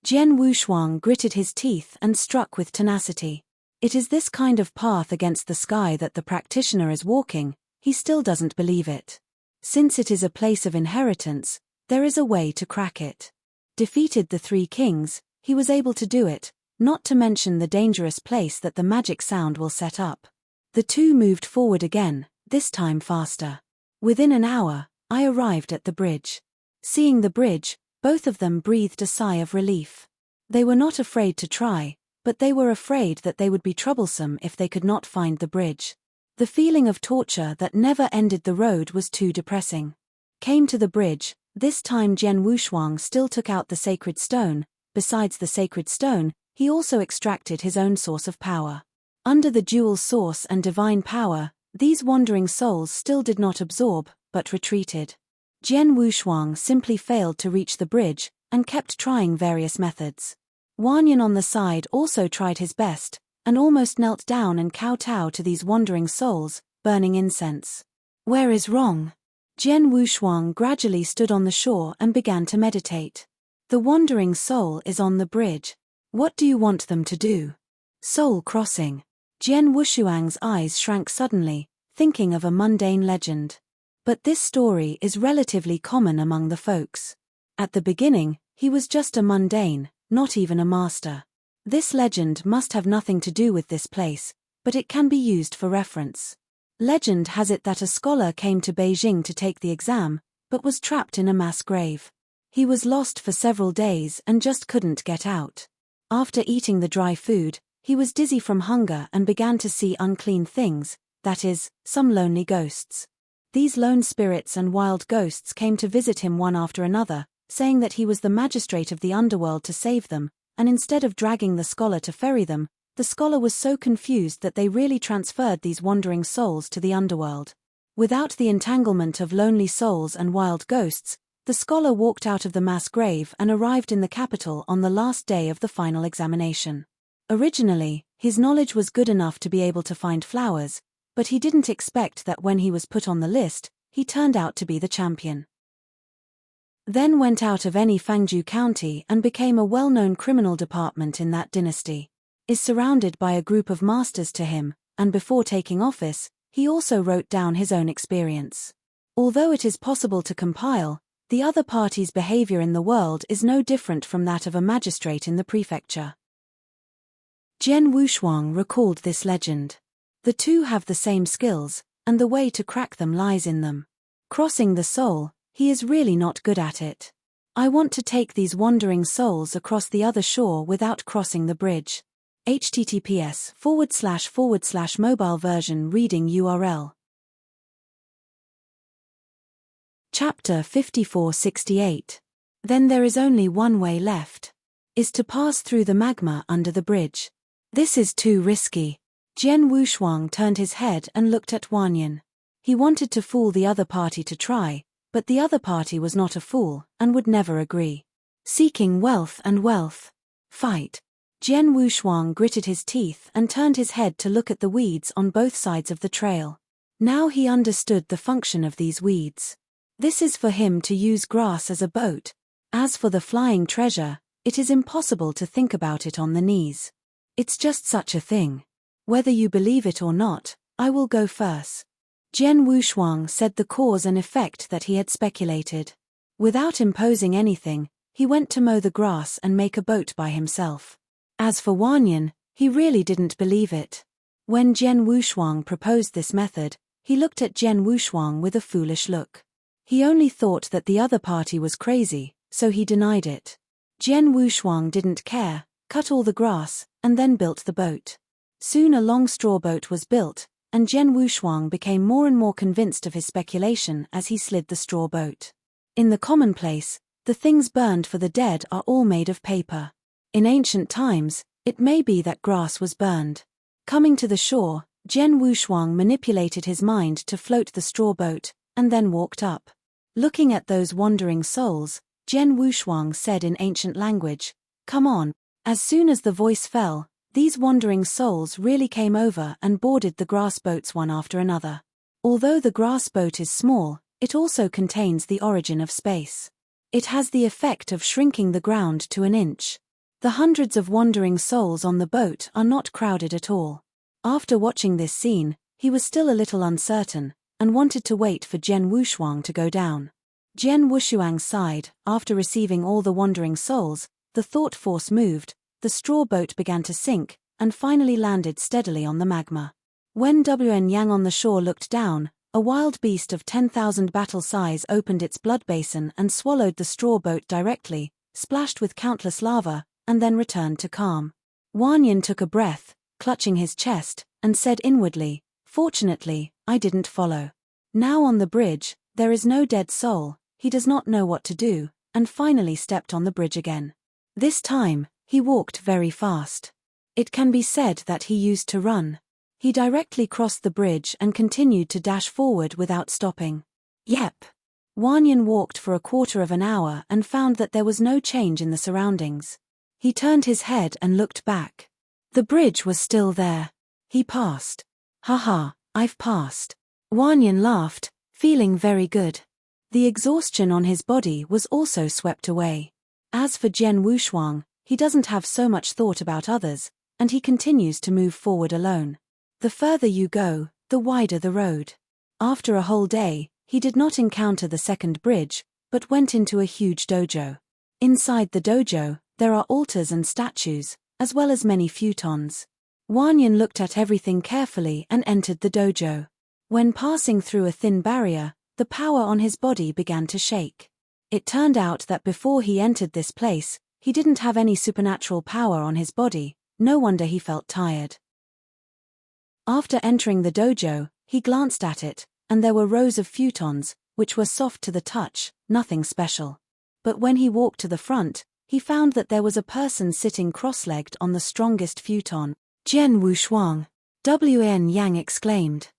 Jian Wushuang gritted his teeth and struck with tenacity. It is this kind of path against the sky that the practitioner is walking, he still doesn't believe it. Since it is a place of inheritance, there is a way to crack it. Defeated the three kings, he was able to do it, not to mention the dangerous place that the magic sound will set up. The two moved forward again, this time faster. Within an hour, I arrived at the bridge. Seeing the bridge, both of them breathed a sigh of relief. They were not afraid to try, but they were afraid that they would be troublesome if they could not find the bridge. The feeling of torture that never ended the road was too depressing. Came to the bridge, this time Jian Wushuang still took out the sacred stone. Besides the sacred stone, he also extracted his own source of power. Under the dual source and divine power, these wandering souls still did not absorb, but retreated. Jian Wushuang simply failed to reach the bridge, and kept trying various methods. Wanyan on the side also tried his best, and almost knelt down and kowtowed to these wandering souls, burning incense. Where is wrong? Jian Wushuang gradually stood on the shore and began to meditate. The wandering soul is on the bridge. What do you want them to do? Soul crossing. Jian Wushuang's eyes shrank suddenly, thinking of a mundane legend. But this story is relatively common among the folks. At the beginning, he was just a mundane, not even a master. This legend must have nothing to do with this place, but it can be used for reference. Legend has it that a scholar came to Beijing to take the exam, but was trapped in a mass grave. He was lost for several days and just couldn't get out. After eating the dry food, he was dizzy from hunger and began to see unclean things, that is, some lonely ghosts. These lone spirits and wild ghosts came to visit him one after another, saying that he was the magistrate of the underworld to save them, and instead of dragging the scholar to ferry them, the scholar was so confused that they really transferred these wandering souls to the underworld. Without the entanglement of lonely souls and wild ghosts, the scholar walked out of the mass grave and arrived in the capital on the last day of the final examination. Originally, his knowledge was good enough to be able to find flowers, but he didn't expect that when he was put on the list, he turned out to be the champion. Then went out of any Fangzhou county and became a well-known criminal department in that dynasty. Is surrounded by a group of masters to him, and before taking office, he also wrote down his own experience. Although it is possible to compile, The other party's behavior in the world is no different from that of a magistrate in the prefecture. Jian Wushuang recalled this legend. The two have the same skills, and the way to crack them lies in them. Crossing the soul, he is really not good at it. I want to take these wandering souls across the other shore without crossing the bridge. https://mobile version reading URL. Chapter 5468. Then there is only one way left. Is to pass through the magma under the bridge. This is too risky. Jian Wushuang turned his head and looked at Wanyan. He wanted to fool the other party to try, but the other party was not a fool, and would never agree. Seeking wealth and wealth. Fight. Jian Wushuang gritted his teeth and turned his head to look at the weeds on both sides of the trail. Now he understood the function of these weeds. This is for him to use grass as a boat. As for the flying treasure, it is impossible to think about it on the knees. It's just such a thing. Whether you believe it or not, I will go first. Jian Wushuang said the cause and effect that he had speculated. Without imposing anything, he went to mow the grass and make a boat by himself. As for Wanyan, he really didn't believe it. When Jian Wushuang proposed this method, he looked at Jian Wushuang with a foolish look. He only thought that the other party was crazy, so he denied it. Jian Wushuang didn't care, cut all the grass, and then built the boat. Soon a long straw boat was built, and Jian Wushuang became more and more convinced of his speculation as he slid the straw boat. In the commonplace, the things burned for the dead are all made of paper. In ancient times, it may be that grass was burned. Coming to the shore, Jian Wushuang manipulated his mind to float the straw boat, and then walked up. Looking at those wandering souls, Jian Wushuang said in ancient language, "Come on." As soon as the voice fell, these wandering souls really came over and boarded the grass boats one after another. Although the grass boat is small, it also contains the origin of space. It has the effect of shrinking the ground to an inch. The hundreds of wandering souls on the boat are not crowded at all. After watching this scene, he was still a little uncertain, and wanted to wait for Jian Wushuang to go down. Jian Wushuang sighed. After receiving all the wandering souls, the thought force moved, the straw boat began to sink, and finally landed steadily on the magma. When Wn Yang on the shore looked down, a wild beast of 10,000 battle size opened its blood basin and swallowed the straw boat directly, splashed with countless lava, and then returned to calm. Wanyan took a breath, clutching his chest, and said inwardly, "Fortunately, I didn't follow." Now on the bridge, there is no dead soul. He does not know what to do, and finally stepped on the bridge again. This time, he walked very fast. It can be said that he used to run. He directly crossed the bridge and continued to dash forward without stopping. Yep. Wanyan walked for a quarter of an hour and found that there was no change in the surroundings. He turned his head and looked back. The bridge was still there. He passed. "Haha, I've passed." Wanyan laughed, feeling very good. The exhaustion on his body was also swept away. As for Jian Wushuang, he doesn't have so much thought about others, and he continues to move forward alone. The further you go, the wider the road. After a whole day, he did not encounter the second bridge, but went into a huge dojo. Inside the dojo, there are altars and statues, as well as many futons. Wanyan looked at everything carefully and entered the dojo. When passing through a thin barrier, the power on his body began to shake. It turned out that before he entered this place, he didn't have any supernatural power on his body. No wonder he felt tired. After entering the dojo, he glanced at it, and there were rows of futons, which were soft to the touch, nothing special. But when he walked to the front, he found that there was a person sitting cross-legged on the strongest futon. "Jian Wushuang!" Wn Yang exclaimed.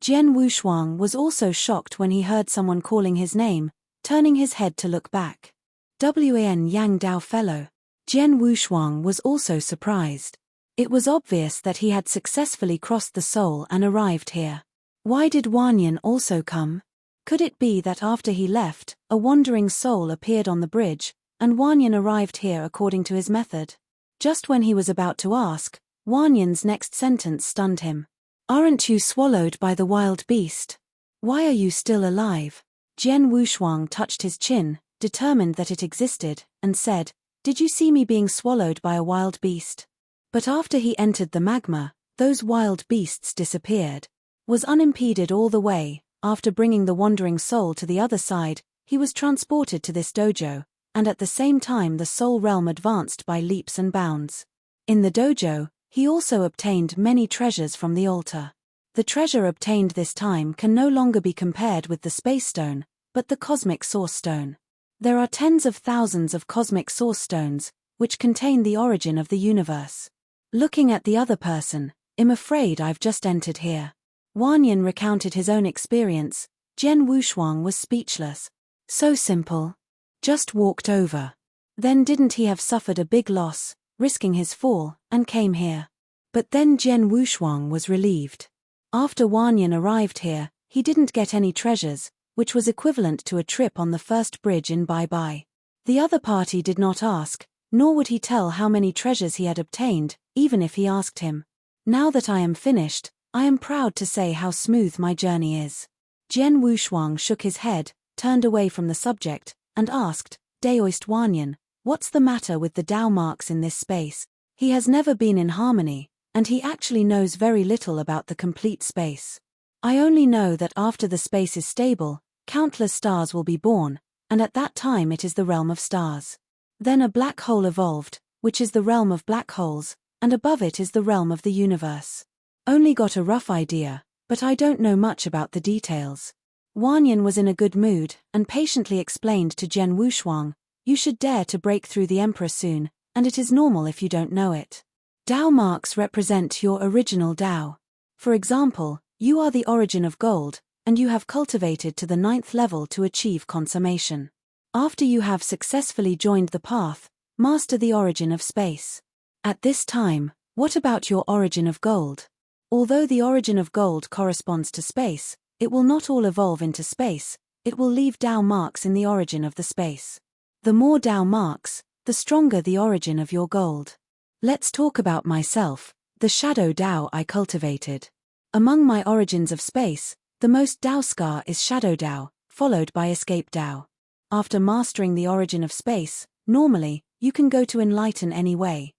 Jian Wushuang was also shocked when he heard someone calling his name, turning his head to look back. "Wn Yang Dao fellow." Jian Wushuang was also surprised. It was obvious that he had successfully crossed the soul and arrived here. Why did Wanyan also come? Could it be that after he left, a wandering soul appeared on the bridge, and Wanyan arrived here according to his method? Just when he was about to ask, Wanyan's next sentence stunned him. "Aren't you swallowed by the wild beast? Why are you still alive?" Jian Wushuang touched his chin, determined that it existed, and said, "Did you see me being swallowed by a wild beast?" But after he entered the magma, those wild beasts disappeared. Was unimpeded all the way. After bringing the wandering soul to the other side, he was transported to this dojo, and at the same time the soul realm advanced by leaps and bounds. In the dojo, he also obtained many treasures from the altar. The treasure obtained this time can no longer be compared with the space stone, but the cosmic source stone. There are tens of thousands of cosmic source stones, which contain the origin of the universe. Looking at the other person, "I'm afraid I've just entered here." Wanyan recounted his own experience. Jian Wushuang was speechless. So simple. Just walked over. Then didn't he have suffered a big loss, risking his fall, and came here? But then Jian Wushuang was relieved. After Wanyan arrived here, he didn't get any treasures, which was equivalent to a trip on the first bridge in Bye-Bye. The other party did not ask, nor would he tell how many treasures he had obtained, even if he asked him. "Now that I am finished, I am proud to say how smooth my journey is." Jian Wushuang shook his head, turned away from the subject, and asked, "Daoist Wanyan, what's the matter with the Dao marks in this space?" He has never been in harmony, and he actually knows very little about the complete space. "I only know that after the space is stable, countless stars will be born, and at that time it is the realm of stars. Then a black hole evolved, which is the realm of black holes, and above it is the realm of the universe. Only got a rough idea, but I don't know much about the details." Wanyan was in a good mood, and patiently explained to Jian Wushuang, "You should dare to break through the emperor soon, and it is normal if you don't know it. Dao marks represent your original Dao. For example, you are the origin of gold, and you have cultivated to the 9th level to achieve consummation. After you have successfully joined the path, master the origin of space. At this time, what about your origin of gold? Although the origin of gold corresponds to space, it will not all evolve into space, it will leave Dao marks in the origin of the space. The more Dao marks, the stronger the origin of your gold. Let's talk about myself, the shadow Dao I cultivated. Among my origins of space, the most Dao scar is shadow Dao, followed by escape Dao. After mastering the origin of space, normally, you can go to enlighten any way.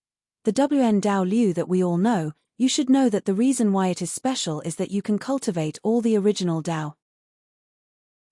The WN Dao Liu that we all know, you should know that the reason why it is special is that you can cultivate all the original Dao.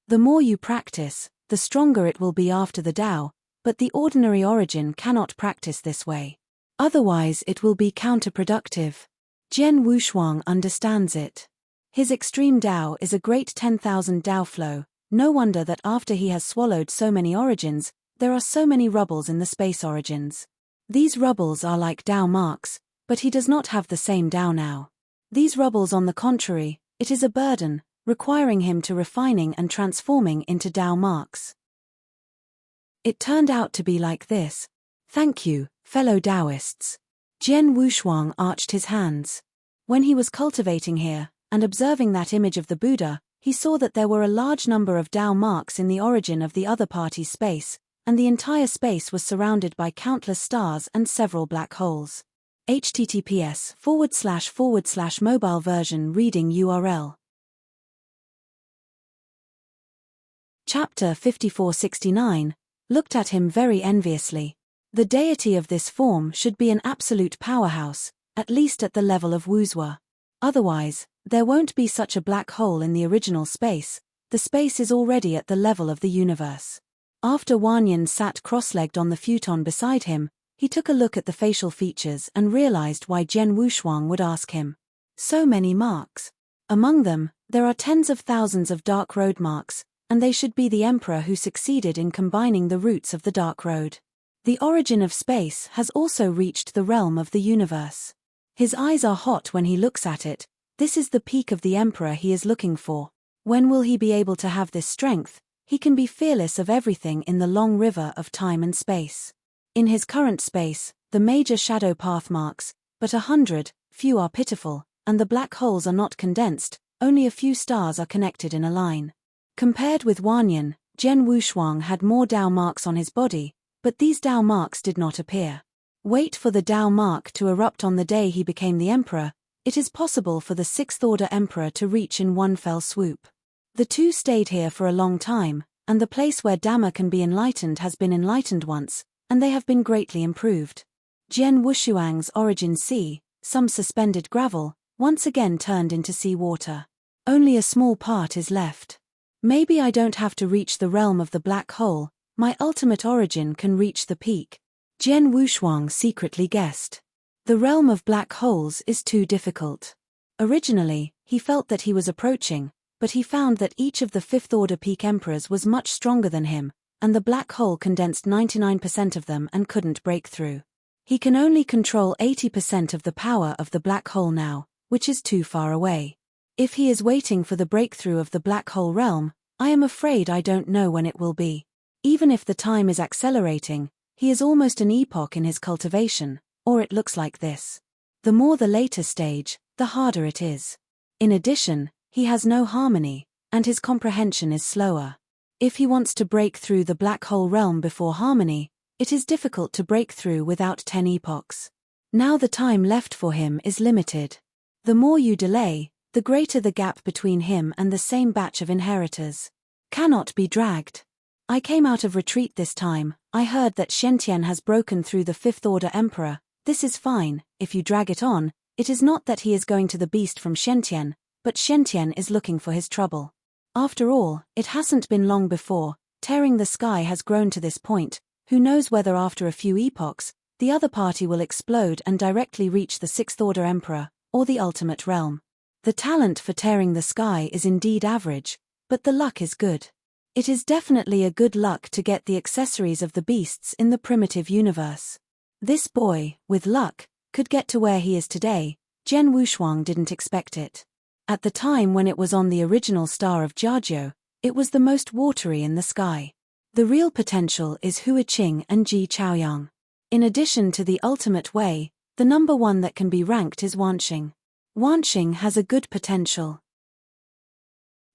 The more you practice, the stronger it will be after the Dao, but the ordinary origin cannot practice this way. Otherwise it will be counterproductive. Jian Wushuang understands it. His extreme Dao is a great 10,000 Dao flow. No wonder that after he has swallowed so many origins, there are so many rubbles in the space origins. These rubbles are like Dao marks, but he does not have the same Dao now. These rubbles, on the contrary, it is a burden, requiring him to refining and transforming into Dao marks. It turned out to be like this. Thank you, fellow Taoists. Jian Wushuang arched his hands. When he was cultivating here, and observing that image of the Buddha, he saw that there were a large number of Dao marks in the origin of the other party's space, and the entire space was surrounded by countless stars and several black holes. https://mobile version reading URL. Chapter 5469, looked at him very enviously. The deity of this form should be an absolute powerhouse, at least at the level of Wuzhua. Otherwise, there won't be such a black hole in the original space. The space is already at the level of the universe. After Wanyan sat cross-legged on the futon beside him, he took a look at the facial features and realized why Jian Wushuang would ask him. So many marks. Among them, there are tens of thousands of dark road marks, and they should be the emperor who succeeded in combining the roots of the dark road. The origin of space has also reached the realm of the universe. His eyes are hot when he looks at it. This is the peak of the emperor he is looking for. When will he be able to have this strength? He can be fearless of everything in the long river of time and space. In his current space, the major shadow path marks, but 100, few are pitiful, and the black holes are not condensed, only a few stars are connected in a line. Compared with Wanyan, Jian Wushuang had more Dao marks on his body, but these Dao marks did not appear. Wait for the Dao mark to erupt on the day he became the emperor. It is possible for the 6th order emperor to reach in one fell swoop. The two stayed here for a long time, and the place where Dhamma can be enlightened has been enlightened once, and they have been greatly improved. Jian Wushuang's origin sea, some suspended gravel, once again turned into sea water. Only a small part is left. Maybe I don't have to reach the realm of the black hole, my ultimate origin can reach the peak. Jian Wushuang secretly guessed. The realm of black holes is too difficult. Originally, he felt that he was approaching, but he found that each of the fifth-order peak emperors was much stronger than him, and the black hole condensed 99% of them and couldn't break through. He can only control 80% of the power of the black hole now, which is too far away. If he is waiting for the breakthrough of the black hole realm, I am afraid I don't know when it will be. Even if the time is accelerating, he is almost an epoch in his cultivation, or it looks like this. The more the later stage, the harder it is. In addition, he has no harmony, and his comprehension is slower. If he wants to break through the black hole realm before harmony, it is difficult to break through without 10 epochs. Now the time left for him is limited. The more you delay, the greater the gap between him and the same batch of inheritors. Cannot be dragged. I came out of retreat this time, I heard that Shentian has broken through the fifth-order emperor. This is fine, if you drag it on, it is not that he is going to the beast from Shentian, but Shentian is looking for his trouble. After all, it hasn't been long before, tearing the sky has grown to this point, who knows whether after a few epochs, the other party will explode and directly reach the sixth-order emperor, or the ultimate realm. The talent for tearing the sky is indeed average, but the luck is good. It is definitely a good luck to get the accessories of the beasts in the primitive universe. This boy, with luck, could get to where he is today. Jian Wushuang didn't expect it. At the time when it was on the original star of Jiajiu, it was the most watery in the sky. The real potential is Hua Qing and Ji Chaoyang. In addition to the ultimate way, the number one that can be ranked is Wanxing. Wanxing has a good potential.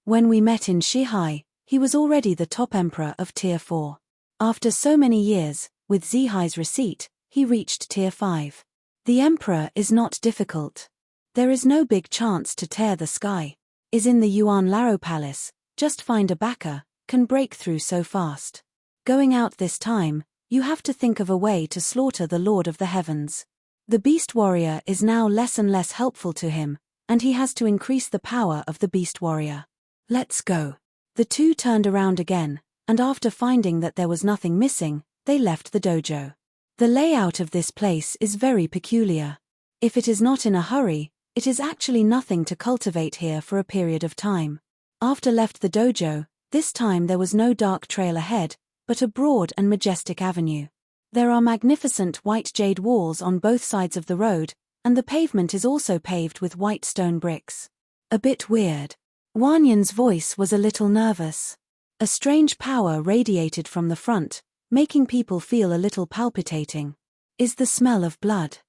When we met in Shihai, he was already the top emperor of Tier 4. After so many years, with Zihai's receipt, he reached Tier 5. The emperor is not difficult. There is no big chance to tear the sky. Is in the Yuan Laro Palace, just find a backer, can break through so fast. Going out this time, you have to think of a way to slaughter the Lord of the Heavens. The Beast Warrior is now less and less helpful to him, and he has to increase the power of the Beast Warrior. Let's go. The two turned around again, and after finding that there was nothing missing, they left the dojo. The layout of this place is very peculiar. If it is not in a hurry, it is actually nothing to cultivate here for a period of time. After left the dojo, this time there was no dark trail ahead, but a broad and majestic avenue. There are magnificent white jade walls on both sides of the road, and the pavement is also paved with white stone bricks. A bit weird. Wanyan's voice was a little nervous. A strange power radiated from the front, making people feel a little palpitating. Is the smell of blood.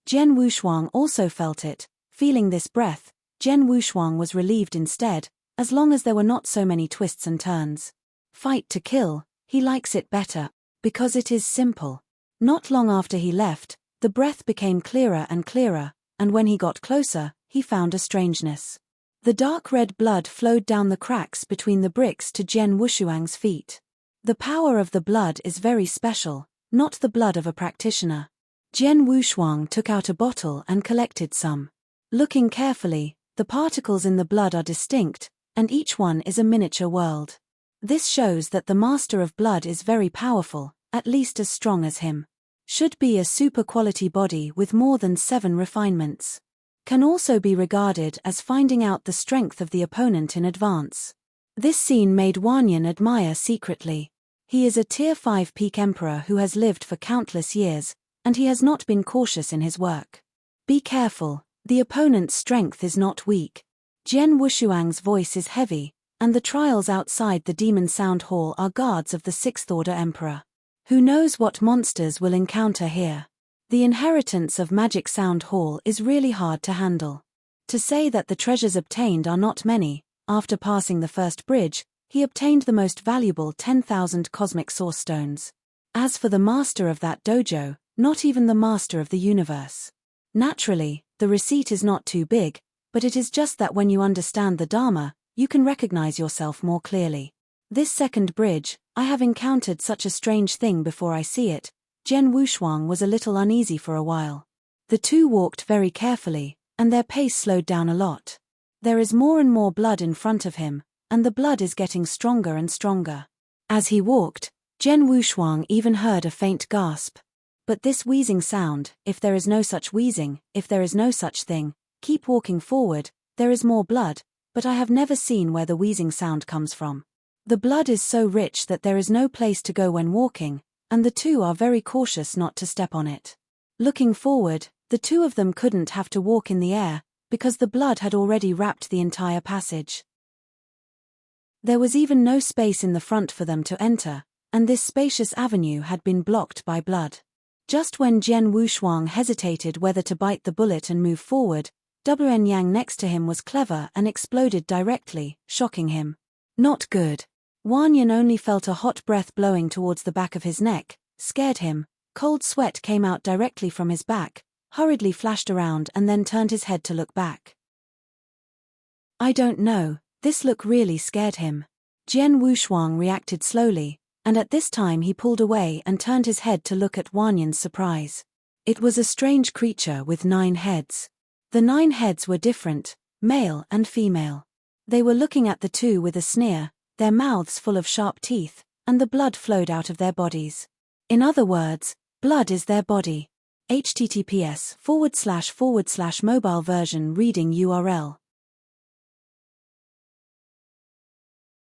Jian Wushuang also felt it. Feeling this breath, Jian Wushuang was relieved instead, as long as there were not so many twists and turns. Fight to kill, he likes it better, because it is simple. Not long after he left, the breath became clearer and clearer, and when he got closer, he found a strangeness. The dark red blood flowed down the cracks between the bricks to Jian Wushuang's feet. The power of the blood is very special, not the blood of a practitioner. Jian Wushuang took out a bottle and collected some. Looking carefully, the particles in the blood are distinct, and each one is a miniature world. This shows that the master of blood is very powerful, at least as strong as him. Should be a super-quality body with more than 7 refinements. Can also be regarded as finding out the strength of the opponent in advance. This scene made Wanyan admire secretly. He is a Tier 5 peak emperor who has lived for countless years, and he has not been cautious in his work. Be careful. The opponent's strength is not weak. Jian Wushuang's voice is heavy, and the trials outside the Demon Sound Hall are guards of the Sixth Order Emperor. Who knows what monsters will encounter here? The inheritance of Magic Sound Hall is really hard to handle. To say that the treasures obtained are not many, after passing the first bridge, he obtained the most valuable 10,000 cosmic source stones. As for the master of that dojo, not even the master of the universe. Naturally, the receipt is not too big, but it is just that when you understand the Dharma, you can recognize yourself more clearly. This second bridge, I have encountered such a strange thing before I see it. Jian Wushuang was a little uneasy for a while. The two walked very carefully, and their pace slowed down a lot. There is more and more blood in front of him, and the blood is getting stronger and stronger. As he walked, Jian Wushuang even heard a faint gasp. But this wheezing sound, if there is no such wheezing, if there is no such thing, keep walking forward, there is more blood, but I have never seen where the wheezing sound comes from. The blood is so rich that there is no place to go when walking, and the two are very cautious not to step on it. Looking forward, the two of them couldn't have to walk in the air, because the blood had already wrapped the entire passage. There was even no space in the front for them to enter, and this spacious avenue had been blocked by blood. Just when Jian Wushuang hesitated whether to bite the bullet and move forward, Wen Yang next to him was clever and exploded directly, shocking him. Not good. Wanyan only felt a hot breath blowing towards the back of his neck, scared him, cold sweat came out directly from his back, hurriedly flashed around and then turned his head to look back. I don't know, this look really scared him. Jian Wushuang reacted slowly, and at this time he pulled away and turned his head to look at Wanyan's surprise. It was a strange creature with 9 heads. The 9 heads were different, male and female. They were looking at the two with a sneer, their mouths full of sharp teeth, and the blood flowed out of their bodies. In other words, blood is their body. https://mobile version reading URL.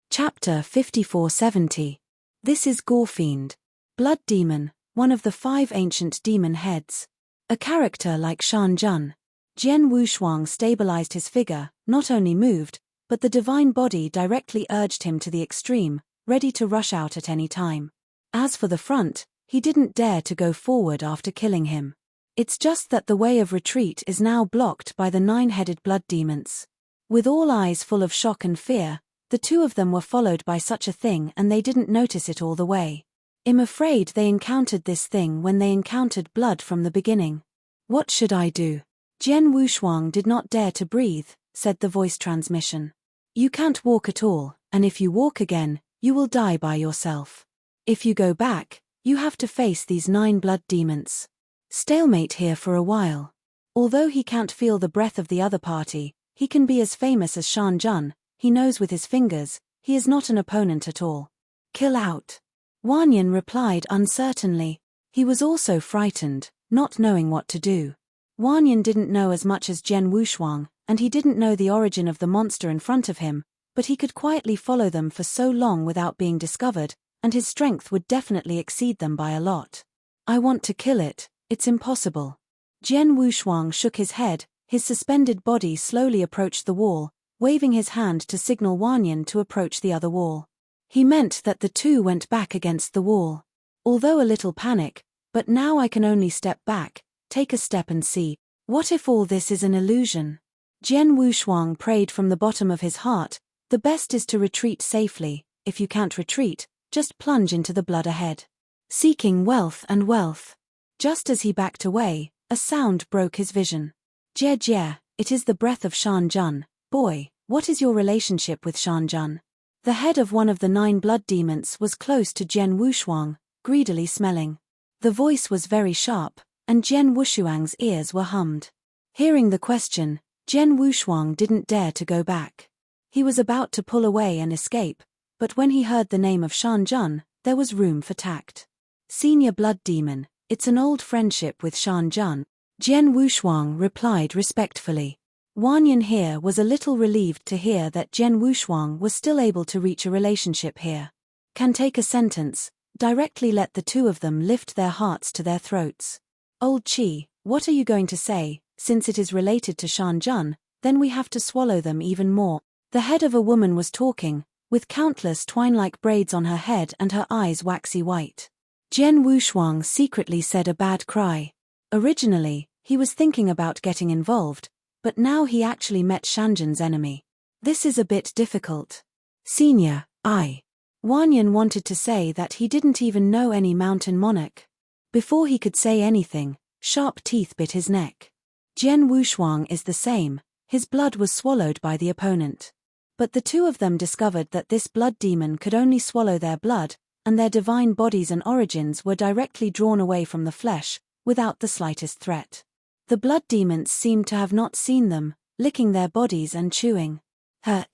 Chapter 5470. This is Gorefiend. Blood Demon, one of the 5 ancient demon heads. A character like Shan Jun. Jian Wushuang stabilized his figure, not only moved, but the divine body directly urged him to the extreme, ready to rush out at any time. As for the front, he didn't dare to go forward after killing him. It's just that the way of retreat is now blocked by the 9-headed blood demons. With all eyes full of shock and fear, the two of them were followed by such a thing and they didn't notice it all the way. I'm afraid they encountered this thing when they encountered blood from the beginning. What should I do? Jian Wushuang did not dare to breathe, said the voice transmission. You can't walk at all, and if you walk again, you will die by yourself. If you go back, you have to face these 9 blood demons. Stalemate here for a while. Although he can't feel the breath of the other party, he can be as famous as Shan Jun. He knows with his fingers, he is not an opponent at all. Kill out. Wanyan replied uncertainly. He was also frightened, not knowing what to do. Wanyan didn't know as much as Jian Wushuang, and he didn't know the origin of the monster in front of him, but he could quietly follow them for so long without being discovered, and his strength would definitely exceed them by a lot. I want to kill it, it's impossible. Jian Wushuang shook his head, his suspended body slowly approached the wall, waving his hand to signal Wanyan to approach the other wall. He meant that the two went back against the wall. Although a little panic, but now I can only step back, take a step and see, what if all this is an illusion? Jian Wushuang prayed from the bottom of his heart, the best is to retreat safely, if you can't retreat, just plunge into the blood ahead. Seeking wealth and wealth. Just as he backed away, a sound broke his vision. Jie Jie, it is the breath of Shan Jun. Boy, what is your relationship with Shan Jun? The head of one of the 9 blood demons was close to Jian Wushuang, greedily smelling. The voice was very sharp, and Jian Wushuang's ears were hummed. Hearing the question, Jian Wushuang didn't dare to go back. He was about to pull away and escape, but when he heard the name of Shan Jun, there was room for tact. Senior blood demon, it's an old friendship with Shan Jun. Jian Wushuang replied respectfully. Wanyan here was a little relieved to hear that Jian Wushuang was still able to reach a relationship here. Can take a sentence, directly let the two of them lift their hearts to their throats. Old Chi, what are you going to say? Since it is related to Shan Jun, then we have to swallow them even more. The head of a woman was talking, with countless twine-like braids on her head and her eyes waxy white. Jian Wushuang secretly said a bad cry. Originally, he was thinking about getting involved, but now he actually met Shanjan's enemy. This is a bit difficult. Senior, Wanyan wanted to say that he didn't even know any mountain monarch. Before he could say anything, sharp teeth bit his neck. Jian Wushuang is the same, his blood was swallowed by the opponent. But the two of them discovered that this blood demon could only swallow their blood, and their divine bodies and origins were directly drawn away from the flesh, without the slightest threat. The blood demons seemed to have not seen them, licking their bodies and chewing.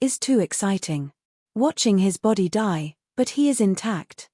Is too exciting. Watching his body die, but he is intact.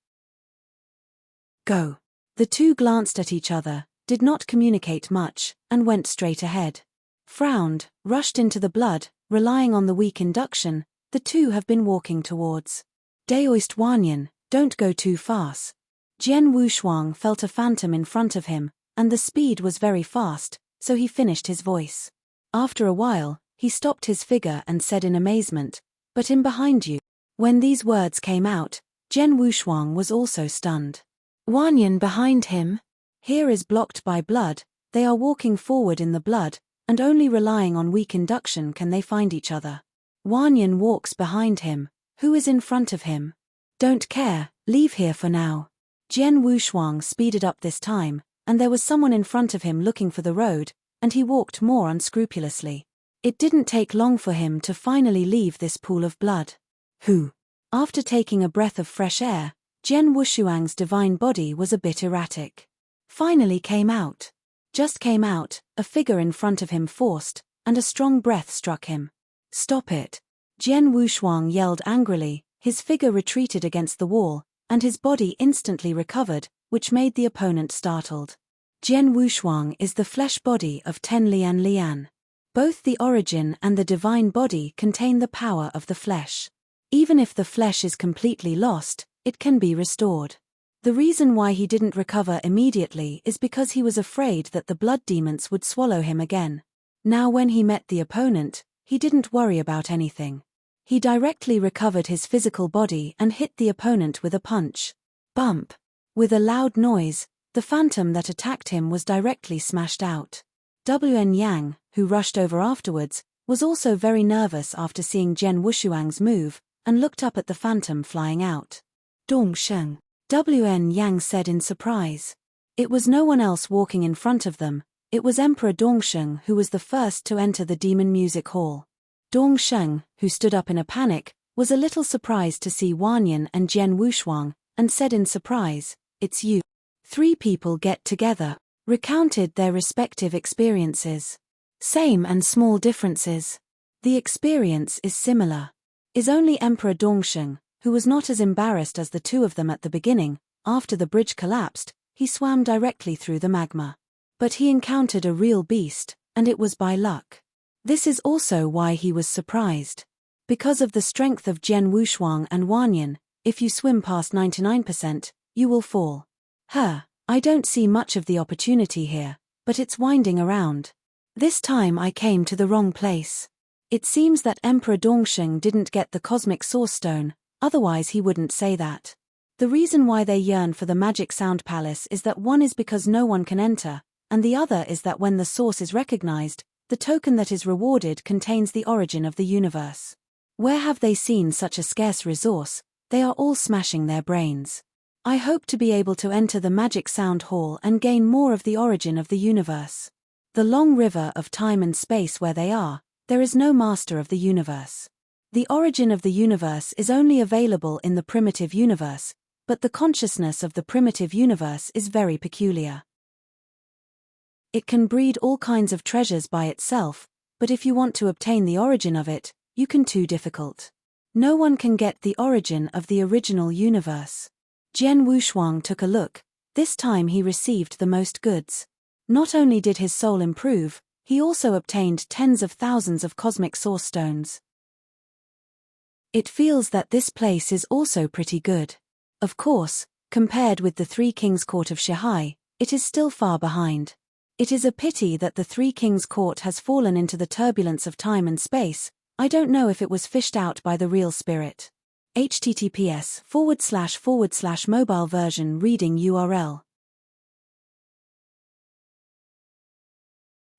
Go. The two glanced at each other, did not communicate much, and went straight ahead. Frowned, rushed into the blood, relying on the weak induction, the two have been walking towards. Daoist Wanyan, don't go too fast. Jian Wushuang felt a phantom in front of him, and the speed was very fast, so he finished his voice. After a while, he stopped his figure and said in amazement, "But in behind you." When these words came out, Jian Wushuang was also stunned. Wanyan behind him? Here is blocked by blood, they are walking forward in the blood, and only relying on weak induction can they find each other. Wanyan walks behind him. Who is in front of him? Don't care, leave here for now. Jian Wushuang speeded up this time, and there was someone in front of him looking for the road, and he walked more unscrupulously. It didn't take long for him to finally leave this pool of blood. Who? After taking a breath of fresh air, Jian Wushuang's divine body was a bit erratic. Finally came out. Just came out, a figure in front of him forced, and a strong breath struck him. Stop it. Jian Wushuang yelled angrily, his figure retreated against the wall, and his body instantly recovered, which made the opponent startled. Jian Wushuang is the flesh body of Ten Lian Lian. Both the origin and the divine body contain the power of the flesh. Even if the flesh is completely lost, it can be restored. The reason why he didn't recover immediately is because he was afraid that the blood demons would swallow him again. Now when he met the opponent, he didn't worry about anything. He directly recovered his physical body and hit the opponent with a punch. Bump. With a loud noise, the phantom that attacked him was directly smashed out. Wn Yang, who rushed over afterwards, was also very nervous after seeing Jian Wushuang's move, and looked up at the phantom flying out. Dongsheng. Wn Yang said in surprise. It was no one else walking in front of them, it was Emperor Dongsheng who was the first to enter the demon music hall. Dongsheng, who stood up in a panic, was a little surprised to see Wanyan and Jian Wushuang, and said in surprise, "It's you." Three people get together, recounted their respective experiences. Same and small differences. The experience is similar. Is only Emperor Dongsheng, who was not as embarrassed as the two of them at the beginning. After the bridge collapsed, he swam directly through the magma. But he encountered a real beast, and it was by luck. This is also why he was surprised. Because of the strength of Jian Wushuang and Wanyan, if you swim past 99%, you will fall. I don't see much of the opportunity here, but it's winding around. This time I came to the wrong place. It seems that Emperor Dongsheng didn't get the cosmic source stone, otherwise he wouldn't say that. The reason why they yearn for the magic sound palace is that one is because no one can enter, and the other is that when the source is recognized, the token that is rewarded contains the origin of the universe. Where have they seen such a scarce resource? They are all smashing their brains. I hope to be able to enter the magic sound hall and gain more of the origin of the universe. The long river of time and space where they are, there is no master of the universe. The origin of the universe is only available in the primitive universe, but the consciousness of the primitive universe is very peculiar. It can breed all kinds of treasures by itself, but if you want to obtain the origin of it, you can too difficult. No one can get the origin of the original universe. Jian Wushuang took a look, this time he received the most goods. Not only did his soul improve, he also obtained tens of thousands of cosmic source stones. It feels that this place is also pretty good. Of course, compared with the Three Kings Court of Shihai, it is still far behind. It is a pity that the Three Kings Court has fallen into the turbulence of time and space. I don't know if it was fished out by the real spirit. https://mobile version reading URL.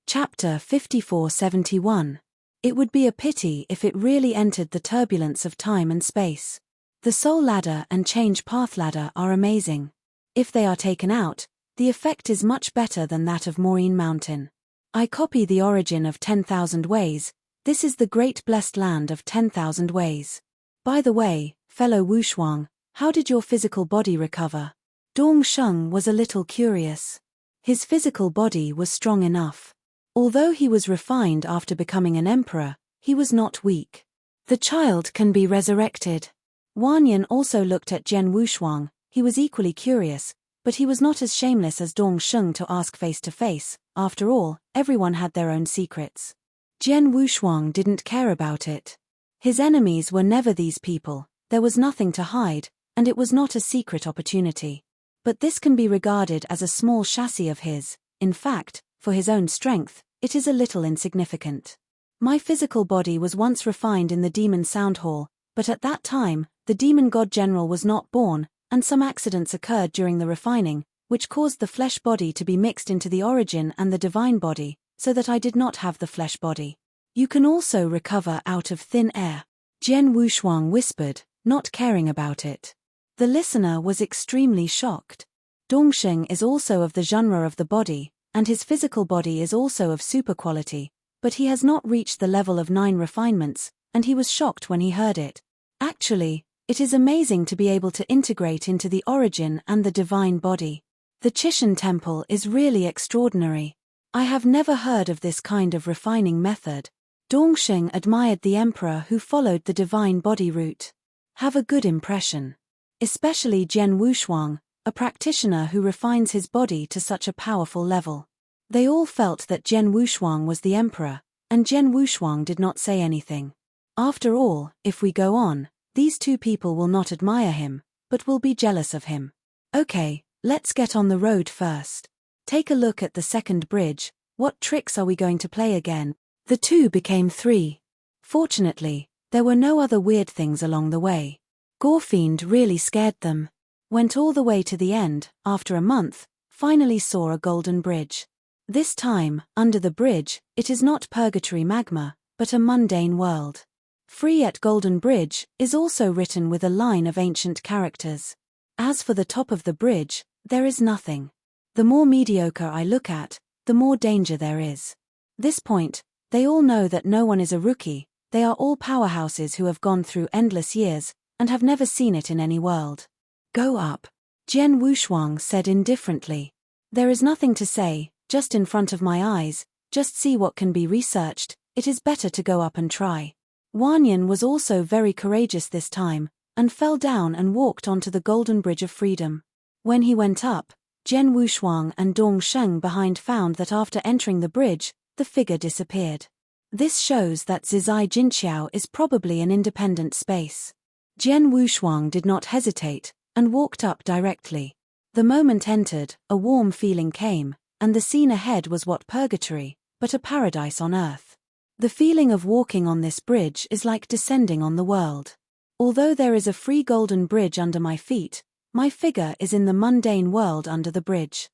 Chapter 5471. It would be a pity if it really entered the turbulence of time and space. The Soul Ladder and Change Path Ladder are amazing. If they are taken out, the effect is much better than that of Maureen Mountain. I copy the origin of 10,000 ways. This is the great blessed land of 10,000 ways. By the way, fellow Wushuang, how did your physical body recover? Dongsheng was a little curious. His physical body was strong enough. Although he was refined after becoming an emperor, he was not weak. The child can be resurrected. Wanyan also looked at Jian Wushuang. He was equally curious, but he was not as shameless as Dongsheng to ask face to face. After all, everyone had their own secrets. Jian Wushuang didn't care about it. His enemies were never these people, there was nothing to hide, and it was not a secret opportunity. But this can be regarded as a small chassis of his. In fact, for his own strength, it is a little insignificant. My physical body was once refined in the Demon Sound Hall, but at that time, the Demon God General was not born, and some accidents occurred during the refining, which caused the flesh body to be mixed into the origin and the divine body, so that I did not have the flesh body. You can also recover out of thin air. Jian Wushuang whispered, not caring about it. The listener was extremely shocked. Dongsheng is also of the genre of the body, and his physical body is also of super quality, but he has not reached the level of 9 refinements, and he was shocked when he heard it. Actually, it is amazing to be able to integrate into the origin and the divine body. The Chishan temple is really extraordinary. I have never heard of this kind of refining method. Dongsheng admired the emperor who followed the divine body route. Have a good impression. Especially Jian Wushuang, a practitioner who refines his body to such a powerful level. They all felt that Jian Wushuang was the emperor, and Jian Wushuang did not say anything. After all, if we go on, these two people will not admire him, but will be jealous of him. Okay, let's get on the road first. Take a look at the second bridge. What tricks are we going to play again? The 2 became 3. Fortunately, there were no other weird things along the way. Gorfiend really scared them. Went all the way to the end, after a month, finally saw a golden bridge. This time, under the bridge, it is not purgatory magma, but a mundane world. Free at Golden Bridge is also written with a line of ancient characters. As for the top of the bridge, there is nothing. The more mediocre I look at, the more danger there is. This point, they all know that no one is a rookie, they are all powerhouses who have gone through endless years, and have never seen it in any world. Go up. Jian Wushuang said indifferently. There is nothing to say, just in front of my eyes, just see what can be researched, it is better to go up and try. Wanyan was also very courageous this time, and fell down and walked onto the Golden Bridge of Freedom. When he went up, Jian Wushuang and Dongsheng behind found that after entering the bridge, the figure disappeared. This shows that Zizai Jinqiao is probably an independent space. Jian Wushuang did not hesitate, and walked up directly. The moment entered, a warm feeling came, and the scene ahead was what purgatory, but a paradise on earth. The feeling of walking on this bridge is like descending on the world. Although there is a free golden bridge under my feet, my figure is in the mundane world under the bridge.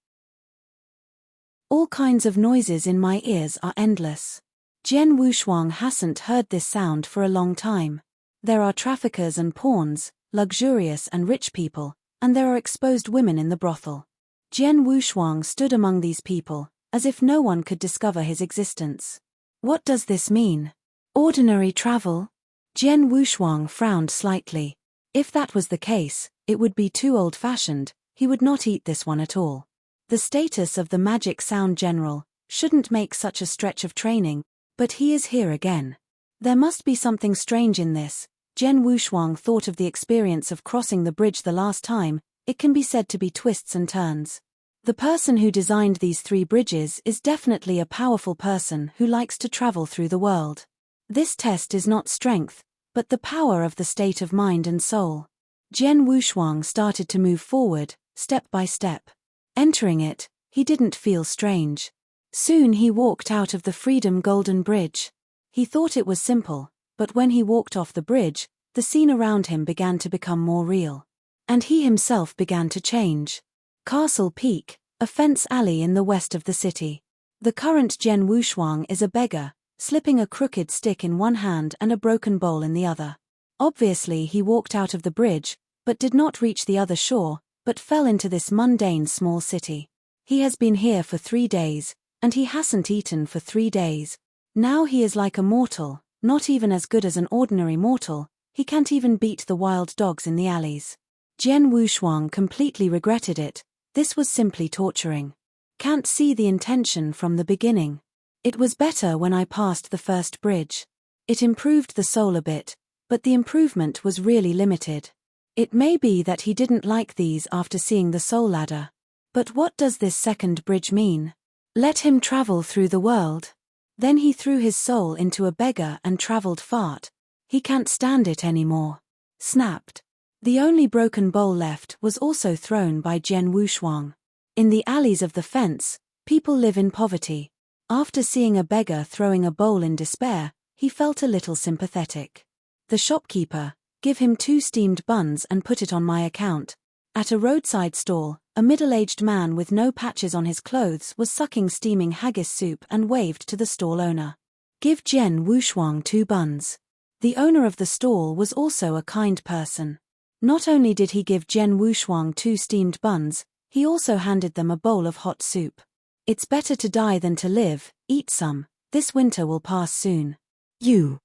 All kinds of noises in my ears are endless. Jian Wushuang hasn't heard this sound for a long time. There are traffickers and pawns, luxurious and rich people, and there are exposed women in the brothel. Jian Wushuang stood among these people, as if no one could discover his existence. What does this mean? Ordinary travel? Jian Wushuang frowned slightly. If that was the case, it would be too old-fashioned, he would not eat this one at all. The status of the magic sound general shouldn't make such a stretch of training, but he is here again. There must be something strange in this. Jian Wushuang thought of the experience of crossing the bridge the last time, it can be said to be twists and turns. The person who designed these 3 bridges is definitely a powerful person who likes to travel through the world. This test is not strength, but the power of the state of mind and soul. Jian Wushuang started to move forward, step by step. Entering it, he didn't feel strange. Soon he walked out of the Freedom Golden Bridge. He thought it was simple, but when he walked off the bridge, the scene around him began to become more real. And he himself began to change. Castle Peak, a fence alley in the west of the city. The current Jian Wushuang is a beggar, slipping a crooked stick in one hand and a broken bowl in the other. Obviously he walked out of the bridge, but did not reach the other shore, but fell into this mundane small city. He has been here for 3 days, and he hasn't eaten for 3 days. Now he is like a mortal, not even as good as an ordinary mortal. He can't even beat the wild dogs in the alleys. Jian Wushuang completely regretted it. This was simply torturing. Can't see the intention from the beginning. It was better when I passed the first bridge. It improved the soul a bit, but the improvement was really limited. It may be that he didn't like these after seeing the soul ladder. But what does this second bridge mean? Let him travel through the world. Then he threw his soul into a beggar and traveled far. He can't stand it anymore. Snapped. The only broken bowl left was also thrown by Jian Wushuang. In the alleys of the fence, people live in poverty. After seeing a beggar throwing a bowl in despair, he felt a little sympathetic. The shopkeeper, give him 2 steamed buns and put it on my account. At a roadside stall, a middle-aged man with no patches on his clothes was sucking steaming haggis soup and waved to the stall owner. Give Jian Wushuang 2 buns. The owner of the stall was also a kind person. Not only did he give Jian Wushuang 2 steamed buns, he also handed them a bowl of hot soup. It's better to die than to live, eat some, this winter will pass soon. You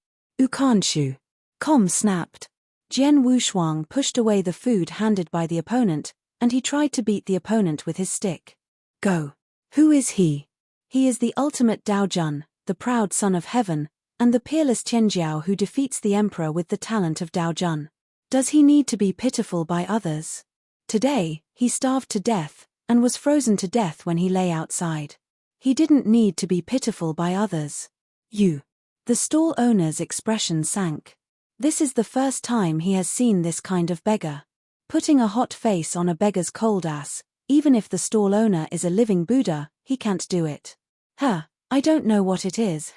can't you? Com snapped. Jian Wushuang pushed away the food handed by the opponent, and he tried to beat the opponent with his stick. Go. Who is he? He is the ultimate Daojun, the proud son of heaven, and the peerless Tianjiao who defeats the emperor with the talent of Daojun. Does he need to be pitiful by others? Today, he starved to death, and was frozen to death when he lay outside. He didn't need to be pitiful by others. You. The stall owner's expression sank. This is the first time he has seen this kind of beggar. Putting a hot face on a beggar's cold ass, even if the stall owner is a living Buddha, he can't do it. I don't know what it is.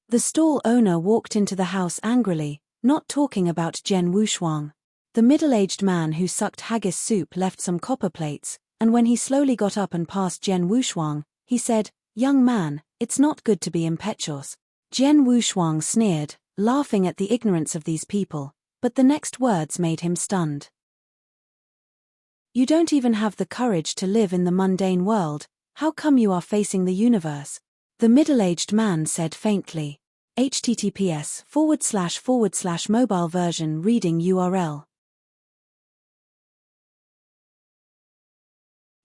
The stall owner walked into the house angrily, not talking about Jian Wushuang. The middle-aged man who sucked haggis soup left some copper plates, and when he slowly got up and passed Jian Wushuang, he said, "Young man, it's not good to be impetuous." Jian Wushuang sneered, laughing at the ignorance of these people, but the next words made him stunned. You don't even have the courage to live in the mundane world, how come you are facing the universe? The middle-aged man said faintly. https://mobile version reading URL.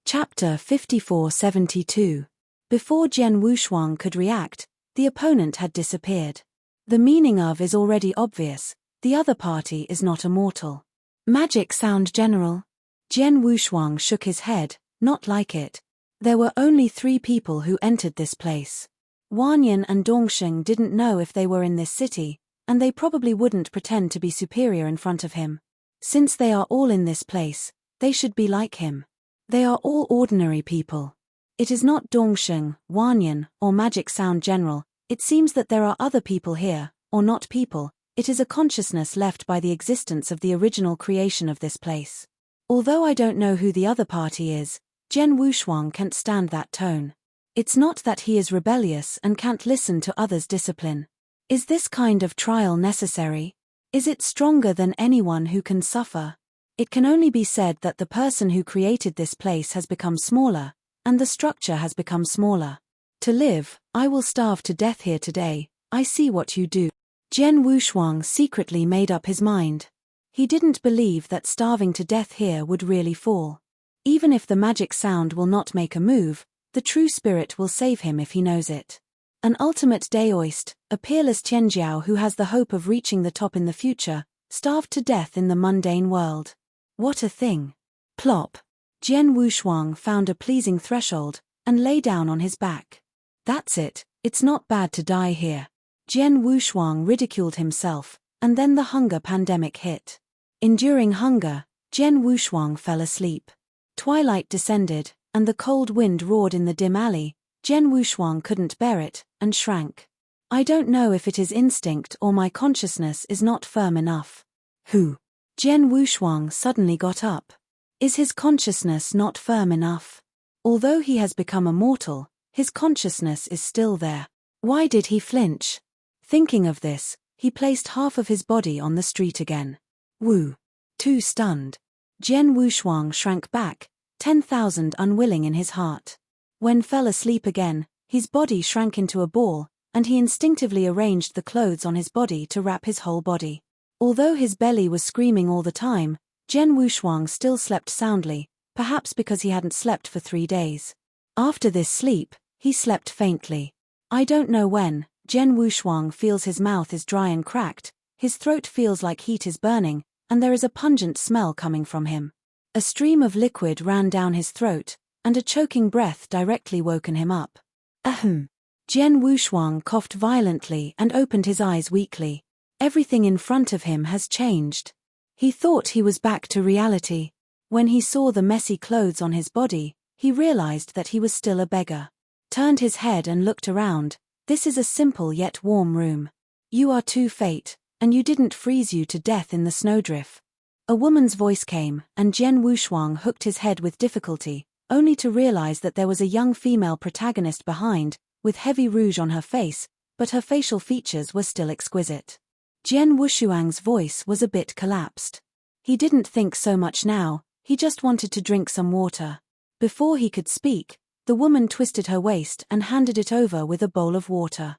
Chapter 5472. Before Jian Wushuang could react, the opponent had disappeared. The meaning of is already obvious, the other party is not immortal. Magic sound general? Jian Wushuang shook his head, not like it. There were only 3 people who entered this place. Wanyan and Dongsheng didn't know if they were in this city, and they probably wouldn't pretend to be superior in front of him. Since they are all in this place, they should be like him. They are all ordinary people. It is not Dongsheng, Wanyan, or Magic Sound General, it seems that there are other people here, or not people, it is a consciousness left by the existence of the original creation of this place. Although I don't know who the other party is, Jian Wushuang can't stand that tone. It's not that he is rebellious and can't listen to others' discipline. Is this kind of trial necessary? Is it stronger than anyone who can suffer? It can only be said that the person who created this place has become smaller, and the structure has become smaller. To live, I will starve to death here today, I see what you do. Jian Wushuang secretly made up his mind. He didn't believe that starving to death here would really fall. Even if the magic sound will not make a move, the true spirit will save him if he knows it. An ultimate Daoist, a peerless Tianjiao who has the hope of reaching the top in the future, starved to death in the mundane world. What a thing. Plop. Jian Wushuang found a pleasing threshold, and lay down on his back. That's it, it's not bad to die here. Jian Wushuang ridiculed himself, and then the hunger pandemic hit. Enduring hunger, Jian Wushuang fell asleep. Twilight descended, and the cold wind roared in the dim alley. Jian Wushuang couldn't bear it, and shrank. I don't know if it is instinct or my consciousness is not firm enough. Who? Jian Wushuang suddenly got up. Is his consciousness not firm enough? Although he has become immortal, his consciousness is still there. Why did he flinch? Thinking of this, he placed half of his body on the street again. Wu. Too stunned. Jian Wushuang shrank back, 10,000 unwilling in his heart. When fell asleep again, His body shrank into a ball, and he instinctively arranged the clothes on his body to wrap his whole body. Although his belly was screaming all the time, Jen Wushuang still slept soundly, perhaps because he hadn't slept for 3 days. After this sleep, he slept faintly. I don't know when. Jen Wushuang feels his mouth is dry and cracked, his throat feels like heat is burning, and there is a pungent smell coming from him. A stream of liquid ran down his throat, and a choking breath directly woken him up. Ahem. Jen Wushuang coughed violently and opened his eyes weakly. Everything in front of him has changed. He thought he was back to reality. When he saw the messy clothes on his body, he realized that he was still a beggar. Turned his head and looked around. This is a simple yet warm room. You are too fate, and you didn't freeze you to death in the snowdrift. A woman's voice came, and Jen Wushuang hooked his head with difficulty, only to realize that there was a young female protagonist behind, with heavy rouge on her face, but her facial features were still exquisite. Jen Wushuang's voice was a bit collapsed. He didn't think so much now, he just wanted to drink some water. Before he could speak, the woman twisted her waist and handed it over with a bowl of water.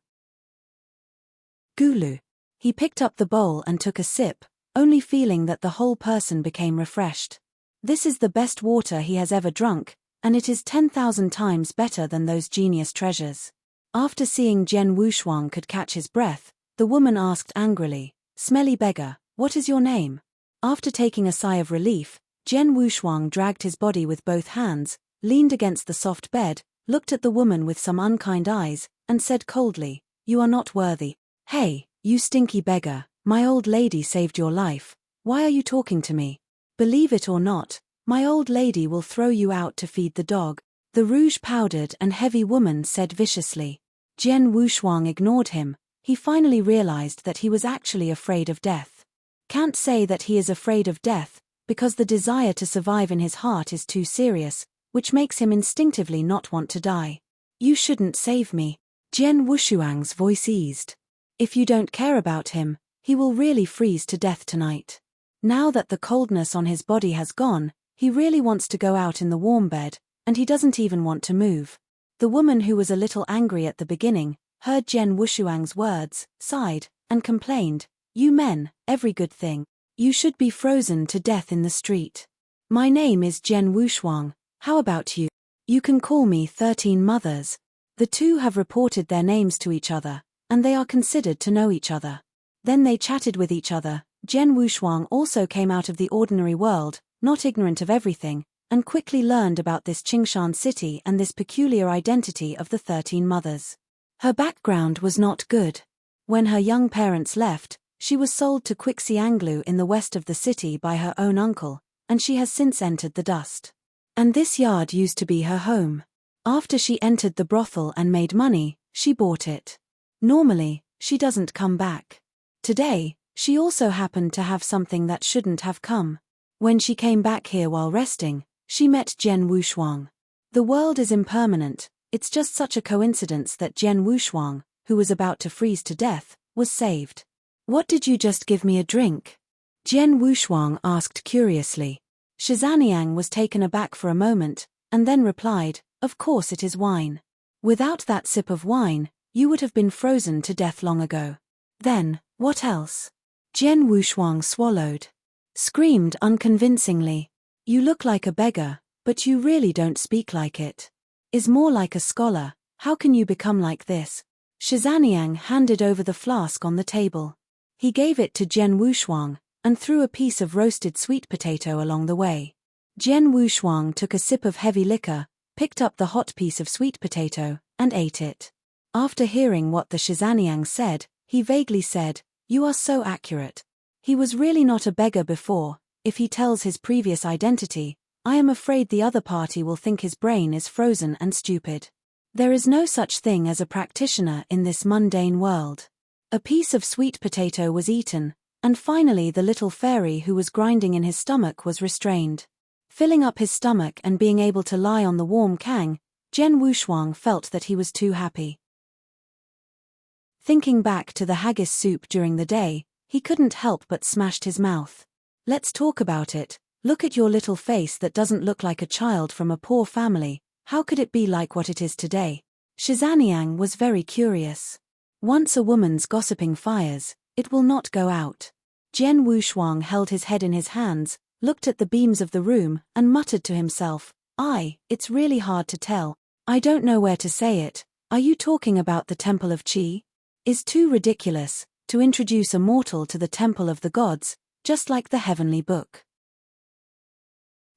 Gulu. He picked up the bowl and took a sip, only feeling that the whole person became refreshed. This is the best water he has ever drunk, and it is 10,000 times better than those genius treasures. After seeing Jen Wushuang could catch his breath, the woman asked angrily, "Smelly beggar, what is your name?" After taking a sigh of relief, Jen Wushuang dragged his body with both hands, leaned against the soft bed, looked at the woman with some unkind eyes, and said coldly, "You are not worthy. Hey, you stinky beggar, my old lady saved your life. Why are you talking to me? Believe it or not, my old lady will throw you out to feed the dog." The rouge-powdered and heavy woman said viciously. Jen Wushuang ignored him. He finally realized that he was actually afraid of death. Can't say that he is afraid of death, because the desire to survive in his heart is too serious, which makes him instinctively not want to die. "You shouldn't save me." Jen Wushuang's voice eased. "If you don't care about him, he will really freeze to death tonight." Now that the coldness on his body has gone, he really wants to go out in the warm bed, and he doesn't even want to move. The woman, who was a little angry at the beginning, heard Jen Wushuang's words, sighed, and complained, "You men, every good thing. You should be frozen to death in the street. My name is Jen Wushuang, how about you? You can call me 13 Mothers." The two have reported their names to each other, and they are considered to know each other. Then they chatted with each other. Jen Wushuang also came out of the ordinary world, not ignorant of everything, and quickly learned about this Qingshan city and this peculiar identity of the 13 Mothers. Her background was not good. When her young parents left, she was sold to Quixianglu in the west of the city by her own uncle, and she has since entered the dust. And this yard used to be her home. After she entered the brothel and made money, she bought it. Normally, she doesn't come back. Today, she also happened to have something that shouldn't have come. When she came back here while resting, she met Jen Wushuang. The world is impermanent. It's just such a coincidence that Jen Wushuang, who was about to freeze to death, was saved. "What did you just give me a drink?" Jen Wushuang asked curiously. Shizaniang was taken aback for a moment, and then replied, "Of course it is wine. Without that sip of wine, you would have been frozen to death long ago." "Then, what else?" Jen Wushuang swallowed. Screamed unconvincingly. "You look like a beggar, but you really don't speak like it. Is more like a scholar. How can you become like this?" Shizaniang handed over the flask on the table. He gave it to Jen Wushuang, and threw a piece of roasted sweet potato along the way. Jen Wushuang took a sip of heavy liquor, picked up the hot piece of sweet potato, and ate it. After hearing what the Shizaniang said, he vaguely said, "You are so accurate. He was really not a beggar before. If he tells his previous identity, I am afraid the other party will think his brain is frozen and stupid. There is no such thing as a practitioner in this mundane world." A piece of sweet potato was eaten, and finally the little fairy who was grinding in his stomach was restrained. Filling up his stomach and being able to lie on the warm kang, Jen Wushuang felt that he was too happy. Thinking back to the haggis soup during the day, he couldn't help but smashed his mouth. "Let's talk about it. Look at your little face that doesn't look like a child from a poor family. How could it be like what it is today?" Shizaniang was very curious. Once a woman's gossiping fires, it will not go out. Jian Wushuang held his head in his hands, looked at the beams of the room, and muttered to himself, it's really hard to tell. I don't know where to say it. Are you talking about the Temple of Qi? Is too ridiculous, to introduce a mortal to the Temple of the Gods, just like the heavenly book.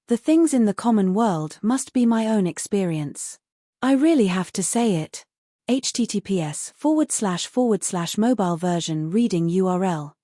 The things in the common world must be my own experience. I really have to say it. https:// mobile version reading URL.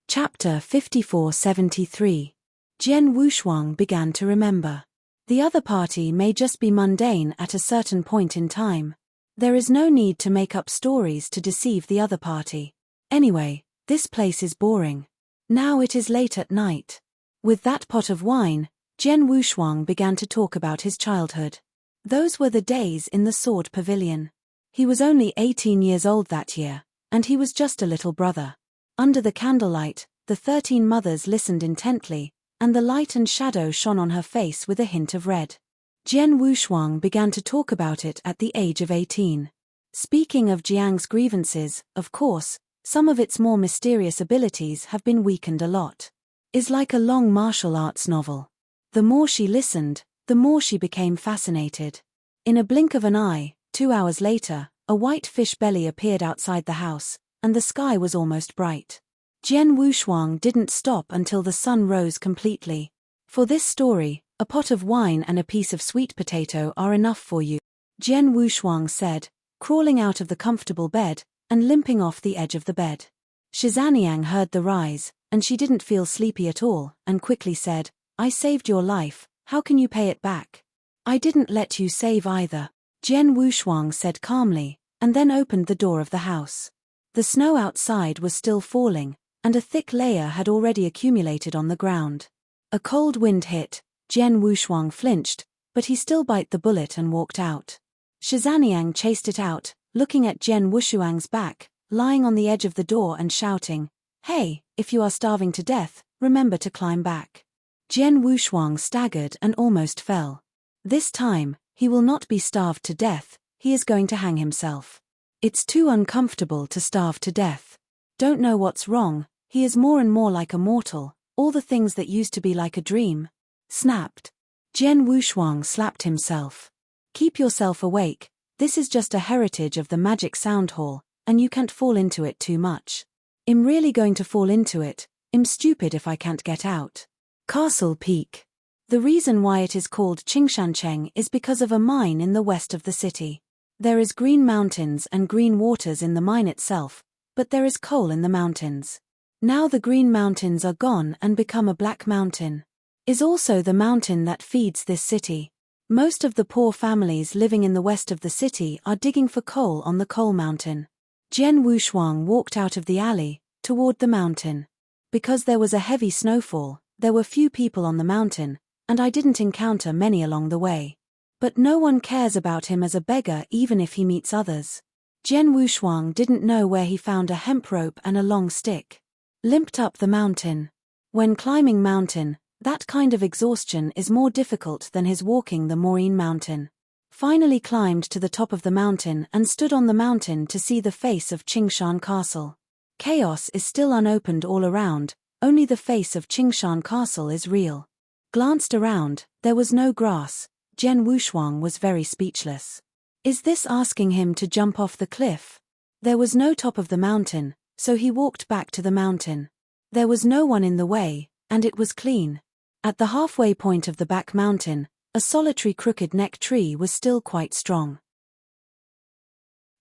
Chapter 5473. Jian Wushuang began to remember. The other party may just be mundane at a certain point in time. There is no need to make up stories to deceive the other party. Anyway, this place is boring. Now it is late at night. With that pot of wine, Jian Wushuang began to talk about his childhood. Those were the days in the Sword Pavilion. He was only 18 years old that year, and he was just a little brother. Under the candlelight, the 13 mothers listened intently, and the light and shadow shone on her face with a hint of red. Jian Wushuang began to talk about it at the age of 18. Speaking of Jiang's grievances, of course, some of its more mysterious abilities have been weakened a lot. Is like a long martial arts novel. The more she listened, the more she became fascinated. In a blink of an eye, 2 hours later, a white fish belly appeared outside the house, and the sky was almost bright. Jian Wushuang didn't stop until the sun rose completely. For this story, a pot of wine and a piece of sweet potato are enough for you, Jian Wushuang said, crawling out of the comfortable bed, and limping off the edge of the bed. Shizaniang heard the rise, and she didn't feel sleepy at all, and quickly said, I saved your life, how can you pay it back? I didn't let you save either, Jian Wushuang said calmly, and then opened the door of the house. The snow outside was still falling, and a thick layer had already accumulated on the ground. A cold wind hit, Jian Wushuang flinched, but he still bit the bullet and walked out. Shizaniang chased it out, looking at Jian Wushuang's back, lying on the edge of the door and shouting, Hey, if you are starving to death, remember to climb back. Jian Wushuang staggered and almost fell. This time, he will not be starved to death, he is going to hang himself. It's too uncomfortable to starve to death. Don't know what's wrong, he is more and more like a mortal, all the things that used to be like a dream. Snapped. Jian Wushuang slapped himself. Keep yourself awake, this is just a heritage of the magic sound hall, and you can't fall into it too much. I'm really going to fall into it, I'm stupid if I can't get out. Castle Peak. The reason why it is called Qingshancheng is because of a mine in the west of the city. There is green mountains and green waters in the mine itself, but there is coal in the mountains. Now the green mountains are gone and become a black mountain. Is also the mountain that feeds this city. Most of the poor families living in the west of the city are digging for coal on the coal mountain. Jian Wushuang walked out of the alley, toward the mountain. Because there was a heavy snowfall, there were few people on the mountain, and I didn't encounter many along the way. But no one cares about him as a beggar even if he meets others. Jian Wushuang didn't know where he found a hemp rope and a long stick. Limped up the mountain. When climbing mountain, that kind of exhaustion is more difficult than his walking the Maureen mountain. Finally climbed to the top of the mountain and stood on the mountain to see the face of Qingshan Castle. Chaos is still unopened all around, only the face of Qingshan Castle is real. Glanced around, there was no grass. Jian Wushuang was very speechless. Is this asking him to jump off the cliff? There was no top of the mountain, so he walked back to the mountain. There was no one in the way, and it was clean. At the halfway point of the back mountain, a solitary crooked neck tree was still quite strong.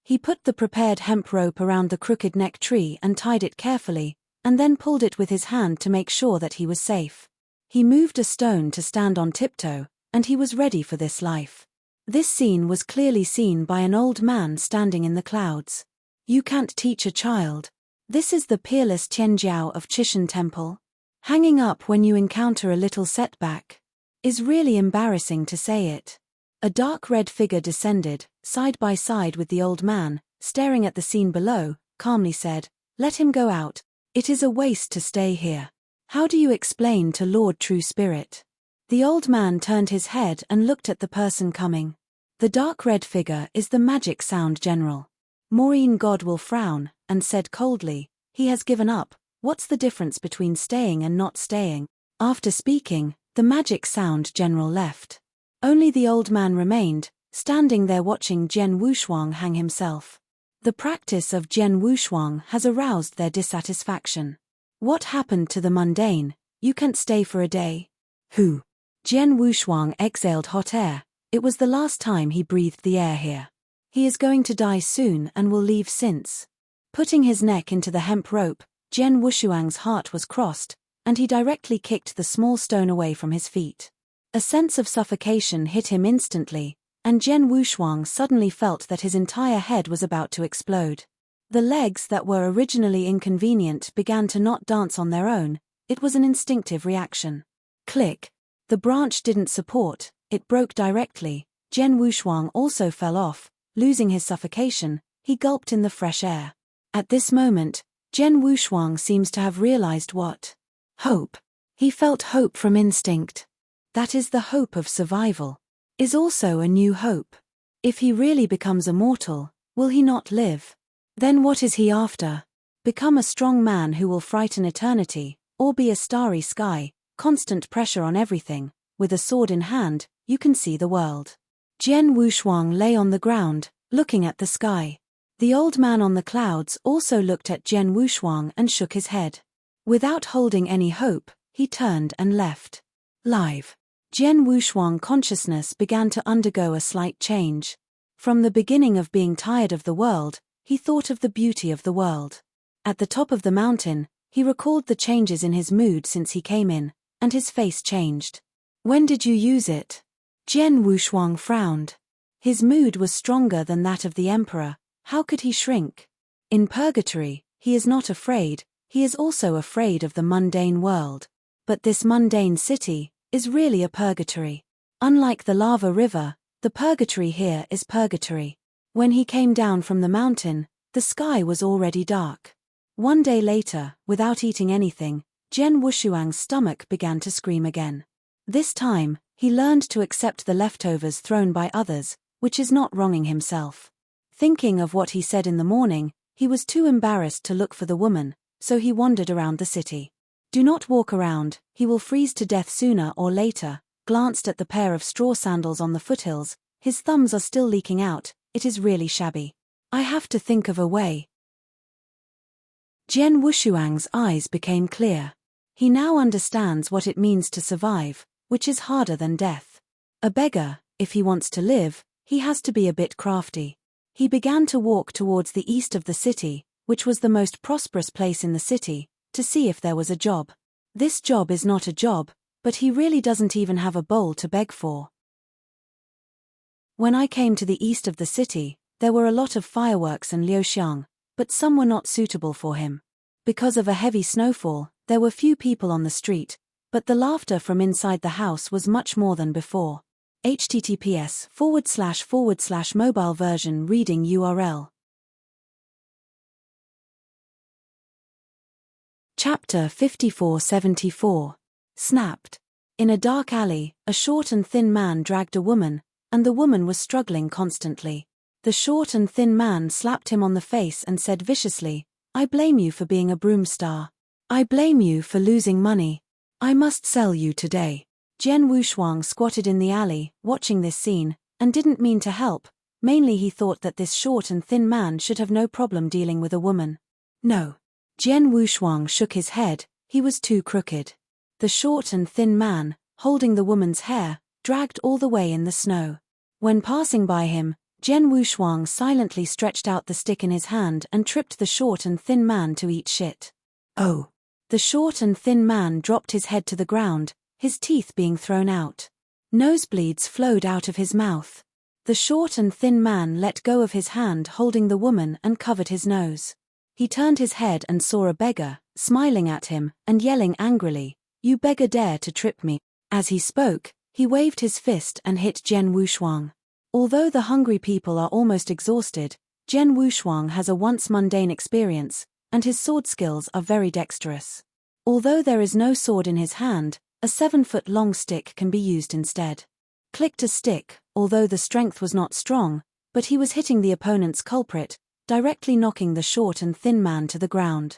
He put the prepared hemp rope around the crooked neck tree and tied it carefully, and then pulled it with his hand to make sure that he was safe. He moved a stone to stand on tiptoe, and he was ready for this life. This scene was clearly seen by an old man standing in the clouds. You can't teach a child. This is the peerless Tianjiao of Chishan Temple. Hanging up when you encounter a little setback. Is really embarrassing to say it. A dark red figure descended, side by side with the old man, staring at the scene below, calmly said, Let him go out, it is a waste to stay here. How do you explain to Lord True Spirit? The old man turned his head and looked at the person coming. The dark red figure is the magic sound general. Maureen God will frown, and said coldly, "He has given up. What's the difference between staying and not staying?" After speaking, the magic sound general left. Only the old man remained, standing there watching Jian Wushuang hang himself. The practice of Jian Wushuang has aroused their dissatisfaction. What happened to the mundane? You can't stay for a day? Who? Jian Wushuang exhaled hot air. It was the last time he breathed the air here. He is going to die soon and will leave since. Putting his neck into the hemp rope, Jian Wushuang's heart was crossed, and he directly kicked the small stone away from his feet. A sense of suffocation hit him instantly, and Jian Wushuang suddenly felt that his entire head was about to explode. The legs that were originally inconvenient began to not dance on their own. It was an instinctive reaction. Click. The branch didn't support, it broke directly. Jian Wushuang also fell off, losing his suffocation. He gulped in the fresh air. At this moment, Jian Wushuang seems to have realized what? Hope. He felt hope from instinct. That is the hope of survival. Is also a new hope. If he really becomes immortal, will he not live? Then what is he after? Become a strong man who will frighten eternity, or be a starry sky, constant pressure on everything, with a sword in hand, you can see the world. Jian Wushuang lay on the ground, looking at the sky. The old man on the clouds also looked at Jian Wushuang and shook his head. Without holding any hope, he turned and left. Live. Jian Wushuang consciousness began to undergo a slight change. From the beginning of being tired of the world, he thought of the beauty of the world. At the top of the mountain, he recalled the changes in his mood since he came in, and his face changed. When did you use it? Jian Wushuang frowned. His mood was stronger than that of the emperor. How could he shrink? In purgatory, he is not afraid, he is also afraid of the mundane world. But this mundane city is really a purgatory. Unlike the lava river, the purgatory here is purgatory. When he came down from the mountain, the sky was already dark. One day later, without eating anything, Jian Wushuang's stomach began to scream again. This time, he learned to accept the leftovers thrown by others, which is not wronging himself. Thinking of what he said in the morning, he was too embarrassed to look for the woman, so he wandered around the city. Do not walk around, he will freeze to death sooner or later. Glanced at the pair of straw sandals on the foothills. His thumbs are still leaking out, it is really shabby. I have to think of a way. Jian Wushuang's eyes became clear. He now understands what it means to survive, which is harder than death. A beggar, if he wants to live, he has to be a bit crafty. He began to walk towards the east of the city, which was the most prosperous place in the city, to see if there was a job. This job is not a job, but he really doesn't even have a bowl to beg for. When I came to the east of the city, there were a lot of fireworks and liuxiang, but some were not suitable for him. Because of a heavy snowfall, there were few people on the street, but the laughter from inside the house was much more than before. https://mobile version reading URL. Chapter 5474. Snapped. In a dark alley, a short and thin man dragged a woman, and the woman was struggling constantly. The short and thin man slapped him on the face and said viciously, "I blame you for being a broom star. I blame you for losing money. I must sell you today." Jian Wushuang squatted in the alley, watching this scene, and didn't mean to help. Mainly he thought that this short and thin man should have no problem dealing with a woman. No. Jian Wushuang shook his head, he was too crooked. The short and thin man, holding the woman's hair, dragged all the way in the snow. When passing by him, Jian Wushuang silently stretched out the stick in his hand and tripped the short and thin man to eat shit. Oh! The short and thin man dropped his head to the ground, his teeth being thrown out. Nosebleeds flowed out of his mouth. The short and thin man let go of his hand holding the woman and covered his nose. He turned his head and saw a beggar, smiling at him, and yelling angrily, "You beggar dare to trip me." As he spoke, he waved his fist and hit Jian Wushuang. Although the hungry people are almost exhausted, Jian Wushuang has a once mundane experience, and his sword skills are very dexterous. Although there is no sword in his hand, a 7-foot-long stick can be used instead. Clicked a stick, although the strength was not strong, but he was hitting the opponent's culprit, directly knocking the short and thin man to the ground.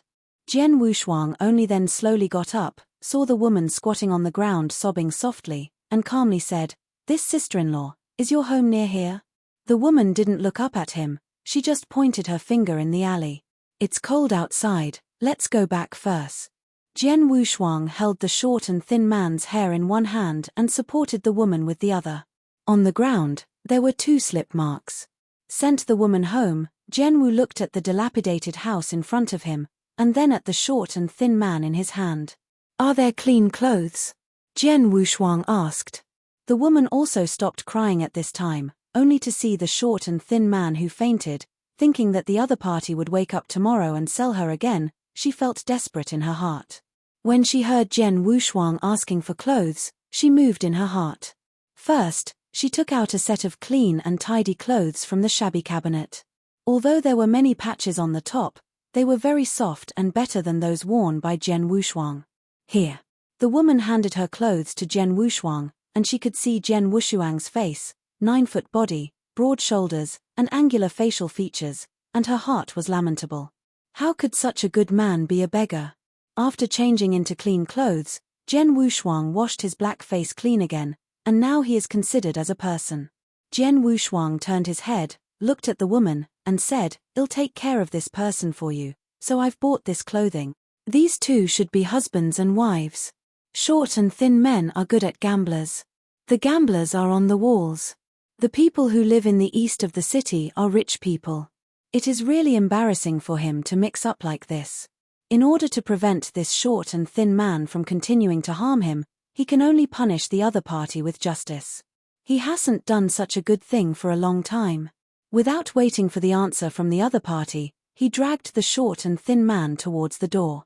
Jian Wushuang only then slowly got up, saw the woman squatting on the ground sobbing softly, and calmly said, "This sister-in-law, is your home near here?" The woman didn't look up at him, she just pointed her finger in the alley. "It's cold outside, let's go back first." Jian Wushuang held the short and thin man's hair in one hand and supported the woman with the other. On the ground, there were 2 slip marks. Sent the woman home, Jian Wu looked at the dilapidated house in front of him, and then at the short and thin man in his hand. "Are there clean clothes?" Jian Wushuang asked. The woman also stopped crying at this time, only to see the short and thin man who fainted. Thinking that the other party would wake up tomorrow and sell her again, she felt desperate in her heart. When she heard Jian Wushuang asking for clothes, she moved in her heart. First, she took out a set of clean and tidy clothes from the shabby cabinet. Although there were many patches on the top, they were very soft and better than those worn by Jian Wushuang. "Here." The woman handed her clothes to Jian Wushuang, and she could see Jian Wushuang's face, 9-foot body, broad shoulders, and angular facial features, and her heart was lamentable. How could such a good man be a beggar? After changing into clean clothes, Jian Wushuang washed his black face clean again, and now he is considered as a person. Jian Wushuang turned his head, looked at the woman, and said, "I'll take care of this person for you, so I've bought this clothing. These 2 should be husbands and wives. Short and thin men are good at gamblers. The gamblers are on the walls. The people who live in the east of the city are rich people." It is really embarrassing for him to mix up like this. In order to prevent this short and thin man from continuing to harm him, he can only punish the other party with justice. He hasn't done such a good thing for a long time. Without waiting for the answer from the other party, he dragged the short and thin man towards the door.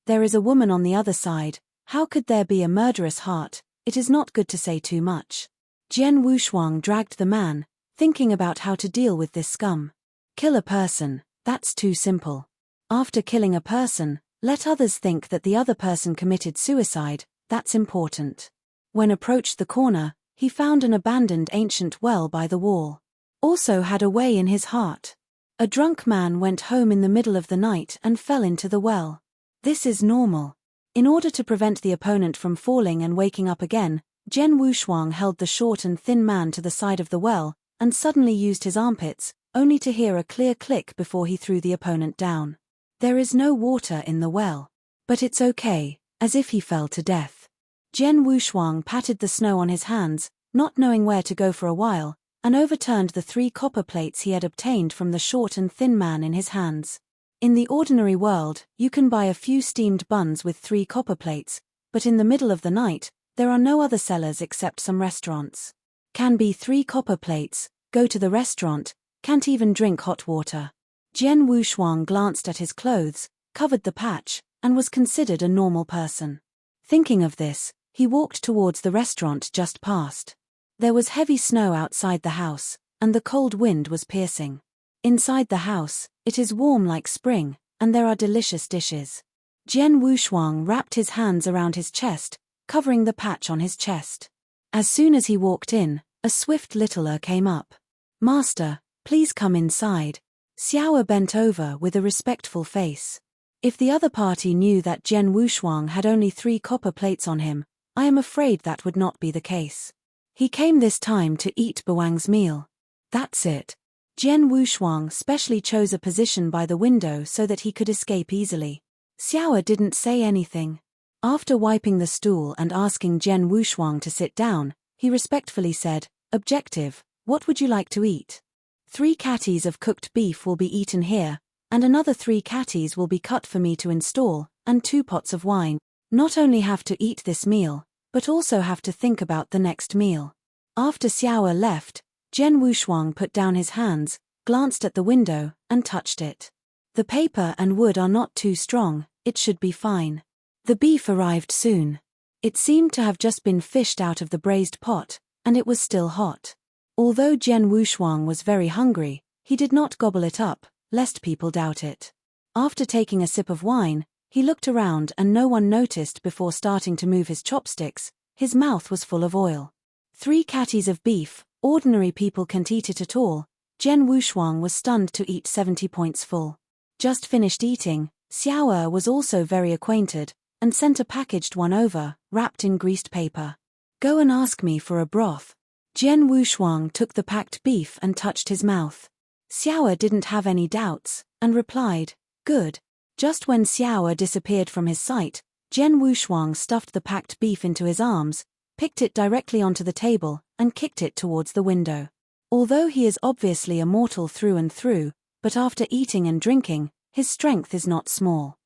There is a woman on the other side. How could there be a murderous heart? It is not good to say too much. Jian Wushuang dragged the man, thinking about how to deal with this scum. Kill a person, that's too simple. After killing a person, let others think that the other person committed suicide, that's important. When approached the corner, he found an abandoned ancient well by the wall. Also had a way in his heart. A drunk man went home in the middle of the night and fell into the well. This is normal. In order to prevent the opponent from falling and waking up again, Jian Wushuang held the short and thin man to the side of the well, and suddenly used his armpits, only to hear a clear click before he threw the opponent down. There is no water in the well. But it's okay, as if he fell to death. Jian Wushuang patted the snow on his hands, not knowing where to go for a while, and overturned the 3 copper plates he had obtained from the short and thin man in his hands. In the ordinary world, you can buy a few steamed buns with 3 copper plates, but in the middle of the night, there are no other sellers except some restaurants. Can be 3 copper plates, go to the restaurant, can't even drink hot water. Jian Wushuang glanced at his clothes, covered the patch, and was considered a normal person. Thinking of this, he walked towards the restaurant just past. There was heavy snow outside the house, and the cold wind was piercing. Inside the house, it is warm like spring, and there are delicious dishes. Jian Wushuang wrapped his hands around his chest, covering the patch on his chest. As soon as he walked in, a swift littler came up. "Master, please come inside." Xiao bent over with a respectful face. If the other party knew that Jian Wushuang had only 3 copper plates on him, I am afraid that would not be the case. He came this time to eat Bawang's meal. That's it. Jian Wushuang specially chose a position by the window so that he could escape easily. Xiao didn't say anything. After wiping the stool and asking Jian Wushuang to sit down, he respectfully said, "Objective, what would you like to eat?" 3 catties of cooked beef will be eaten here, and another 3 catties will be cut for me to install, and 2 pots of wine. Not only have to eat this meal, but also have to think about the next meal. After Xiao left, Jian Wushuang put down his hands, glanced at the window, and touched it. The paper and wood are not too strong, it should be fine. The beef arrived soon. It seemed to have just been fished out of the braised pot, and it was still hot. Although Jian Wushuang was very hungry, he did not gobble it up, lest people doubt it. After taking a sip of wine, He looked around and no one noticed before starting to move his chopsticks. His mouth was full of oil. 3 catties of beef, ordinary people can't eat it at all. Jen Wushuang was stunned to eat 70 points full. Just finished eating. Xiao Er was also very acquainted, and sent a packaged one over, wrapped in greased paper. Go and ask me for a broth. Jen Wushuang took the packed beef and touched his mouth. Xiao Er didn't have any doubts, and replied, good. Just when Xiao Er disappeared from his sight, Jen Wushuang stuffed the packed beef into his arms, picked it directly onto the table, and kicked it towards the window. Although he is obviously a mortal through and through, but after eating and drinking, his strength is not small.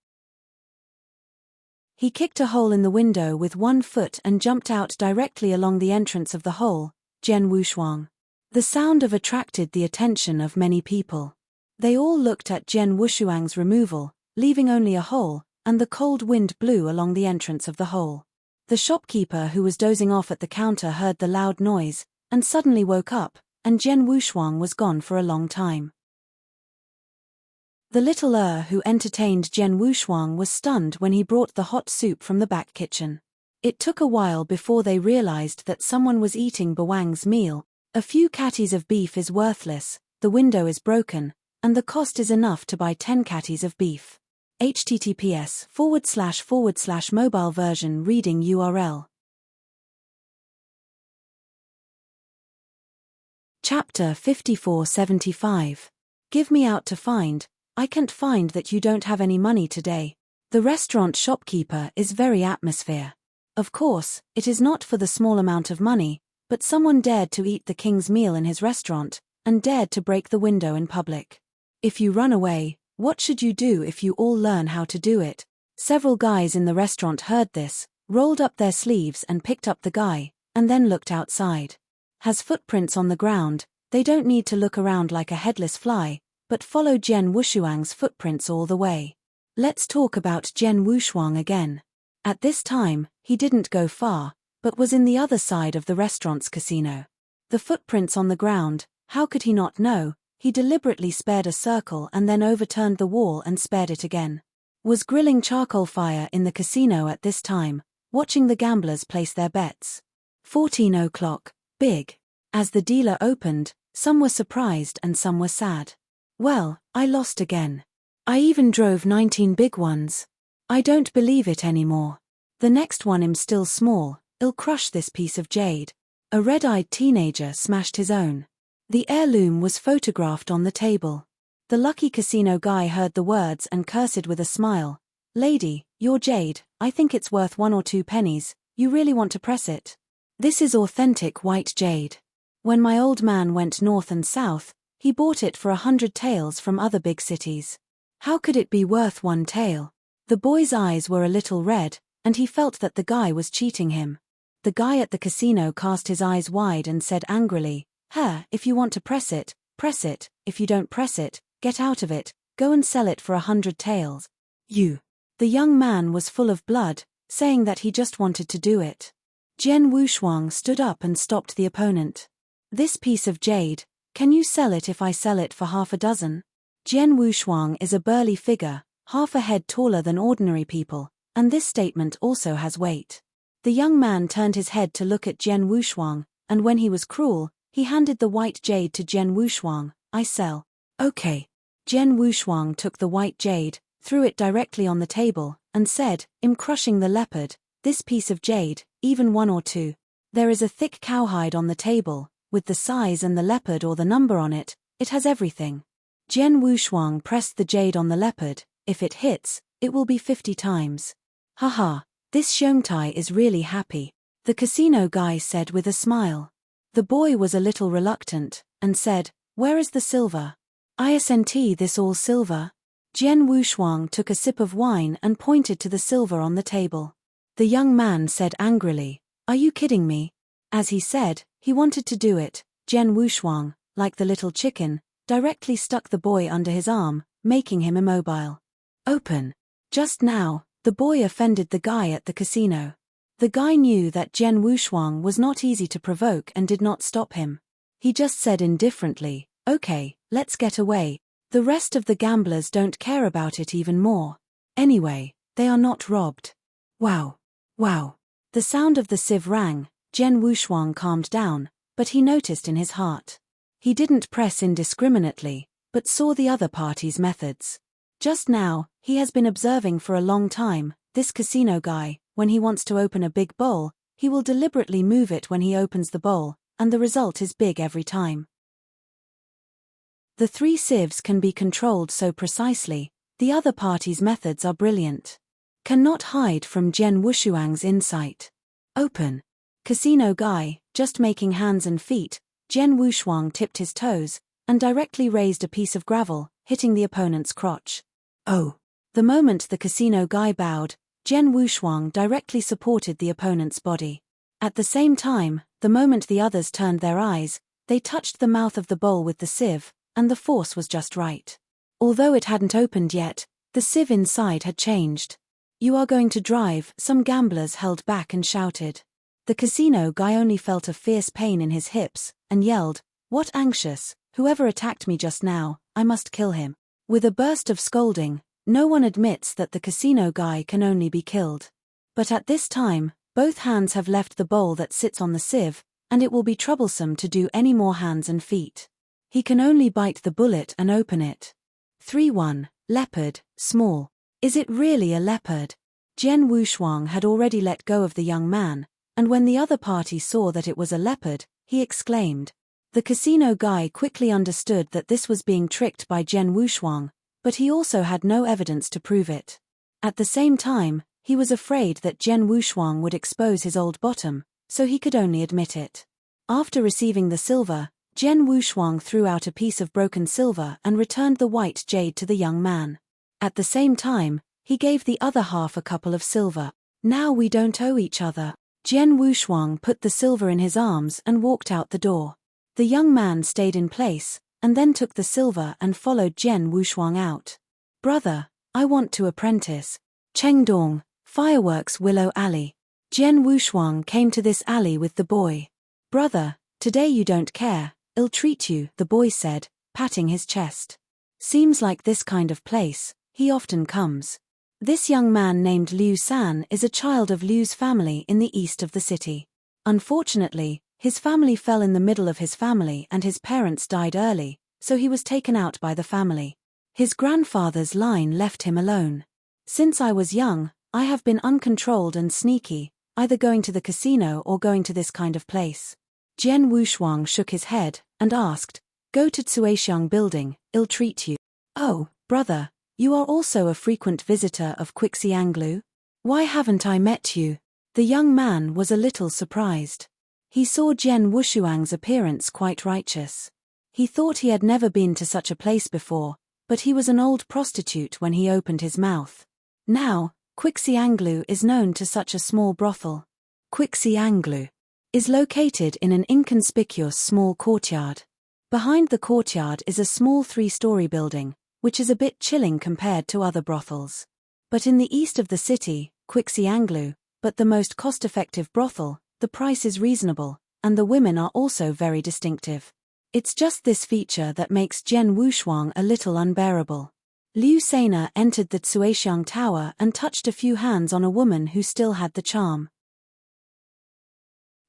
He kicked a hole in the window with 1 foot and jumped out directly along the entrance of the hole. Jen Wushuang. The sound attracted the attention of many people. They all looked at Jen Wushuang's removal, leaving only a hole, and the cold wind blew along the entrance of the hole. The shopkeeper who was dozing off at the counter heard the loud noise, and suddenly woke up, and Jen Wushuang was gone for a long time. The little who entertained Jen Wushuang was stunned when he brought the hot soup from the back kitchen. It took a while before they realized that someone was eating Bawang's meal. A few catties of beef is worthless, the window is broken, and the cost is enough to buy 10 catties of beef. https://mobile version reading URL. Chapter 5475. Give me out to find. I can't find that you don't have any money today. The restaurant shopkeeper is very atmosphere. Of course, it is not for the small amount of money, but someone dared to eat the king's meal in his restaurant, and dared to break the window in public. If you run away, what should you do if you all learn how to do it? Several guys in the restaurant heard this, rolled up their sleeves and picked up the guy, and then looked outside. Has footprints on the ground, they don't need to look around like a headless fly, but follow Jen Wushuang's footprints all the way. Let's talk about Jen Wushuang again. At this time, he didn't go far, but was in the other side of the restaurant's casino. The footprints on the ground, how could he not know? He deliberately spared a circle and then overturned the wall and spared it again. Was grilling charcoal fire in the casino at this time, watching the gamblers place their bets. 14 o'clock, big. As the dealer opened, some were surprised and some were sad. Well, I lost again. I even drove 19 big ones. I don't believe it anymore. The next one I'm still small, I'll crush this piece of jade. A red-eyed teenager smashed his own. The heirloom was photographed on the table. The lucky casino guy heard the words and cursed with a smile. Lady, your jade, I think it's worth 1 or 2 pennies, you really want to press it? This is authentic white jade. When my old man went north and south, he bought it for 100 taels from other big cities. How could it be worth 1 tael? The boy's eyes were a little red, and he felt that the guy was cheating him. The guy at the casino cast his eyes wide and said angrily, if you want to press it, if you don't press it, get out of it, go and sell it for 100 taels. You. The young man was full of blood, saying that he just wanted to do it. Jen Wushuang stood up and stopped the opponent. This piece of jade, can you sell it if I sell it for half a dozen? Jen Wushuang is a burly figure, half a head taller than ordinary people, and this statement also has weight. The young man turned his head to look at Jen Wushuang, and when he was cruel, he handed the white jade to Jen Wushuang. I sell. Okay. Jen Wushuang took the white jade, threw it directly on the table, and said, I'm crushing the leopard, this piece of jade, even 1 or 2. There is a thick cowhide on the table, with the size and the leopard or the number on it, it has everything. Jen Wushuang pressed the jade on the leopard. If it hits, it will be 50 times. Haha, this Xiongtai is really happy, the casino guy said with a smile. The boy was a little reluctant, and said, where is the silver? Isn't this all silver? Jen Wushuang took a sip of wine and pointed to the silver on the table. The young man said angrily, are you kidding me? As he said, he wanted to do it, Jen Wushuang, like the little chicken, directly stuck the boy under his arm, making him immobile. Open. Just now, the boy offended the guy at the casino. The guy knew that Jen Wushuang was not easy to provoke and did not stop him. He just said indifferently, okay, let's get away. The rest of the gamblers don't care about it even more. Anyway, They are not robbed. Wow. Wow. The sound of the sieve rang. Jen Wushuang calmed down, but he noticed in his heart. He didn't press indiscriminately, but saw the other party's methods. Just now, he has been observing for a long time, this casino guy, when he wants to open a big bowl, he will deliberately move it when he opens the bowl, and the result is big every time. The 3 sieves can be controlled so precisely, the other party's methods are brilliant. Cannot hide from Jen Wushuang's insight. Open. Casino guy, just making hands and feet, Jen Wushuang tipped his toes, and directly raised a piece of gravel, hitting the opponent's crotch. Oh! The moment the casino guy bowed, Jen Wushuang directly supported the opponent's body. At the same time, the moment the others turned their eyes, they touched the mouth of the bowl with the sieve, and the force was just right. Although it hadn't opened yet, the sieve inside had changed. You are going to drive, some gamblers held back and shouted. The casino guy only felt a fierce pain in his hips, and yelled, "What anxious, whoever attacked me just now, I must kill him." With a burst of scolding, no one admits that the casino guy can only be killed. But at this time, both hands have left the bowl that sits on the sieve, and it will be troublesome to do any more hands and feet. He can only bite the bullet and open it. 3-1, leopard, small. Is it really a leopard? Jen Wushuang had already let go of the young man, and when the other party saw that it was a leopard, he exclaimed. The casino guy quickly understood that this was being tricked by Jen Wushuang, but he also had no evidence to prove it. At the same time, he was afraid that Jen Wushuang would expose his old bottom, so he could only admit it. After receiving the silver, Jen Wushuang threw out a piece of broken silver and returned the white jade to the young man. At the same time, he gave the other half a couple of silver. Now we don't owe each other. Jen Wushuang put the silver in his arms and walked out the door. The young man stayed in place, and then took the silver and followed Jen Wushuang out. Brother, I want to apprentice. Chengdong, Fireworks Willow Alley. Jen Wushuang came to this alley with the boy. Brother, today you don't care, I'll treat you, the boy said, patting his chest. Seems like this kind of place, he often comes. This young man named Liu San is a child of Liu's family in the east of the city. Unfortunately, his family fell in the middle of his family and his parents died early, so he was taken out by the family. His grandfather's line left him alone. Since I was young, I have been uncontrolled and sneaky, either going to the casino or going to this kind of place. Jen Wushuang shook his head and asked, Go to Tsuexiang building, I'll treat you. Oh, brother, you are also a frequent visitor of Quixianglu? Why haven't I met you? The young man was a little surprised. He saw Jen Wushuang's appearance quite righteous. He thought he had never been to such a place before, but he was an old prostitute when he opened his mouth. Now, Quixianglu is known to such a small brothel. Quixianglu is located in an inconspicuous small courtyard. Behind the courtyard is a small 3-story building, which is a bit chilling compared to other brothels. But in the east of the city, Quixianglu, but the most cost-effective brothel, the price is reasonable, and the women are also very distinctive. It's just this feature that makes Jen Wushuang a little unbearable. Liu Sena entered the Tsuexiang Tower and touched a few hands on a woman who still had the charm.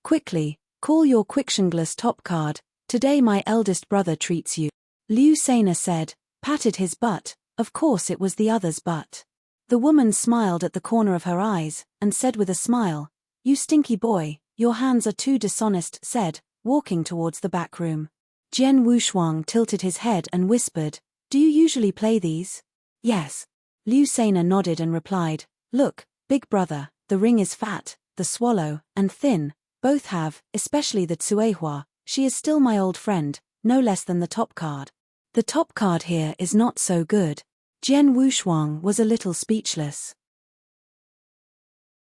Quickly, call your Quixiangla's top card, today my eldest brother treats you. Liu Sena said, patted his butt, of course it was the other's butt. The woman smiled at the corner of her eyes, and said with a smile, You stinky boy, your hands are too dishonest, said, walking towards the back room. Jen Wushuang tilted his head and whispered, Do you usually play these? Yes. Liu Sena nodded and replied, Look, big brother, the ring is fat, the swallow, and thin, both have, especially the Tsuehua, she is still my old friend, no less than the top card. The top card here is not so good. Jen Wushuang was a little speechless.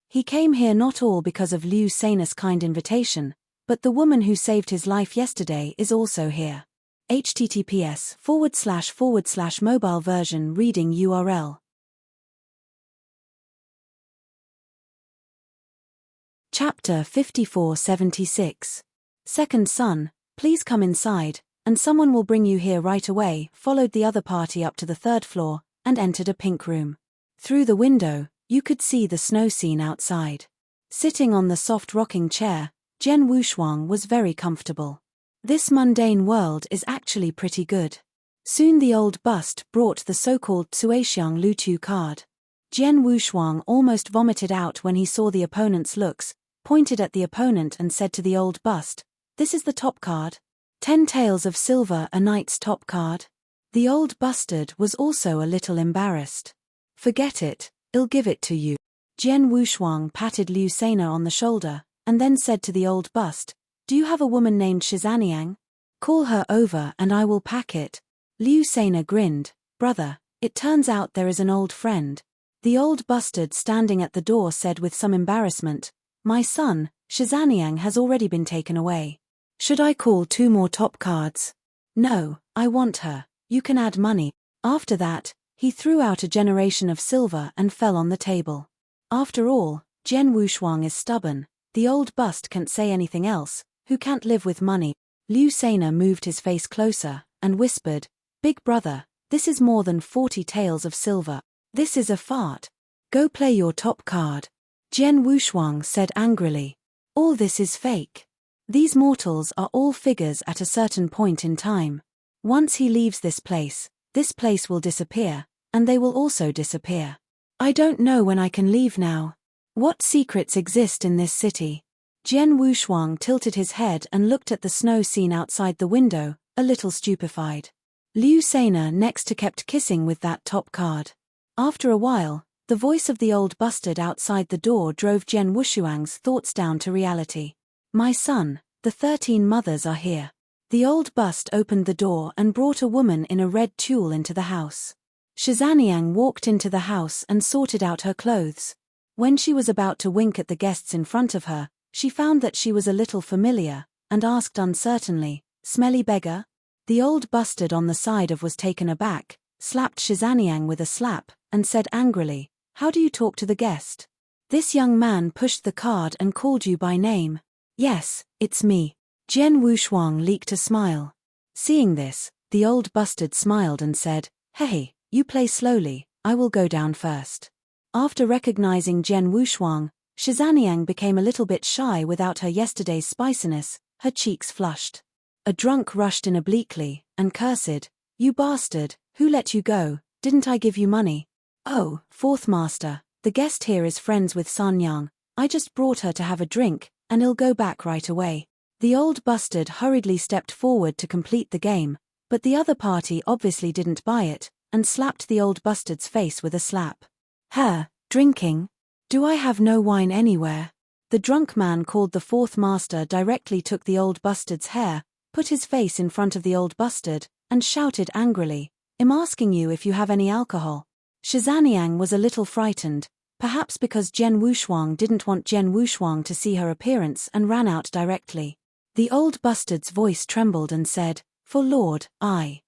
He came here not all because of Liu Sena's kind invitation, but the woman who saved his life yesterday is also here. https://mobile version reading URL. Chapter 5476. Second son, please come inside, and someone will bring you here right away, followed the other party up to the 3rd floor, and entered a pink room. Through the window, You could see the snow scene outside. Sitting on the soft rocking chair, Jen Wushuang was very comfortable. This mundane world is actually pretty good. Soon the old bust brought the so-called Cuexiang Lutu card. Jen Wushuang almost vomited out when he saw the opponent's looks, pointed at the opponent and said to the old bust, "This is the top card. 10 taels of silver, a knight's top card." The old bastard was also a little embarrassed. "Forget it, I'll give it to you." Jen Wushuang patted Liu Sena on the shoulder, and then said to the old bust, "Do you have a woman named Shizaniang? Call her over and I will pack it." Liu Sena grinned. "Brother, it turns out there is an old friend." The old bastard standing at the door said with some embarrassment, "My son, Shizaniang has already been taken away. Should I call 2 more top cards?" "No, I want her. You can add money." After that, he threw out a generation of silver and fell on the table. After all, Jen Wushuang is stubborn. The old bust can't say anything else. Who can't live with money? Liu Sena moved his face closer and whispered, "Big brother, this is more than 40 taels of silver. This is a fart. Go play your top card." Jen Wushuang said angrily, "All this is fake. These mortals are all figures at a certain point in time. Once he leaves this place will disappear, and they will also disappear. I don't know when I can leave now. What secrets exist in this city?" Jen Wushuang tilted his head and looked at the snow scene outside the window, a little stupefied. Liu Sena next kept kissing with that top card. After a while, the voice of the old bastard outside the door drove Jen Wushuang's thoughts down to reality. "My son, the 13 mothers are here." The old bust opened the door and brought a woman in a red tulle into the house. Shizaniang walked into the house and sorted out her clothes. When she was about to wink at the guests in front of her, she found that she was a little familiar, and asked uncertainly, "Smelly beggar?" The old bastard on the side of was taken aback, slapped Shizaniang with a slap, and said angrily, "How do you talk to the guest? This young man pushed the card and called you by name." "Yes, it's me." Jen Wushuang leaked a smile. Seeing this, the old bastard smiled and said, "Hey, you play slowly, I will go down first." After recognizing Jen Wushuang, Shizaniang became a little bit shy without her yesterday's spiciness, her cheeks flushed. A drunk rushed in obliquely, and cursed, "You bastard, who let you go? Didn't I give you money?" "Oh, fourth master, the guest here is friends with Sanyang. I just brought her to have a drink, and I'll go back right away." The old bastard hurriedly stepped forward to complete the game, but the other party obviously didn't buy it, and slapped the old bastard's face with a slap. "Her, drinking? Do I have no wine anywhere?" The drunk man called the fourth master directly took the old bastard's hair, put his face in front of the old bastard, and shouted angrily, "I'm asking you if you have any alcohol." Shizaniang was a little frightened, perhaps because Jen Wushuang didn't want Jen Wushuang to see her appearance and ran out directly. The old bastard's voice trembled and said, "For Lord, I."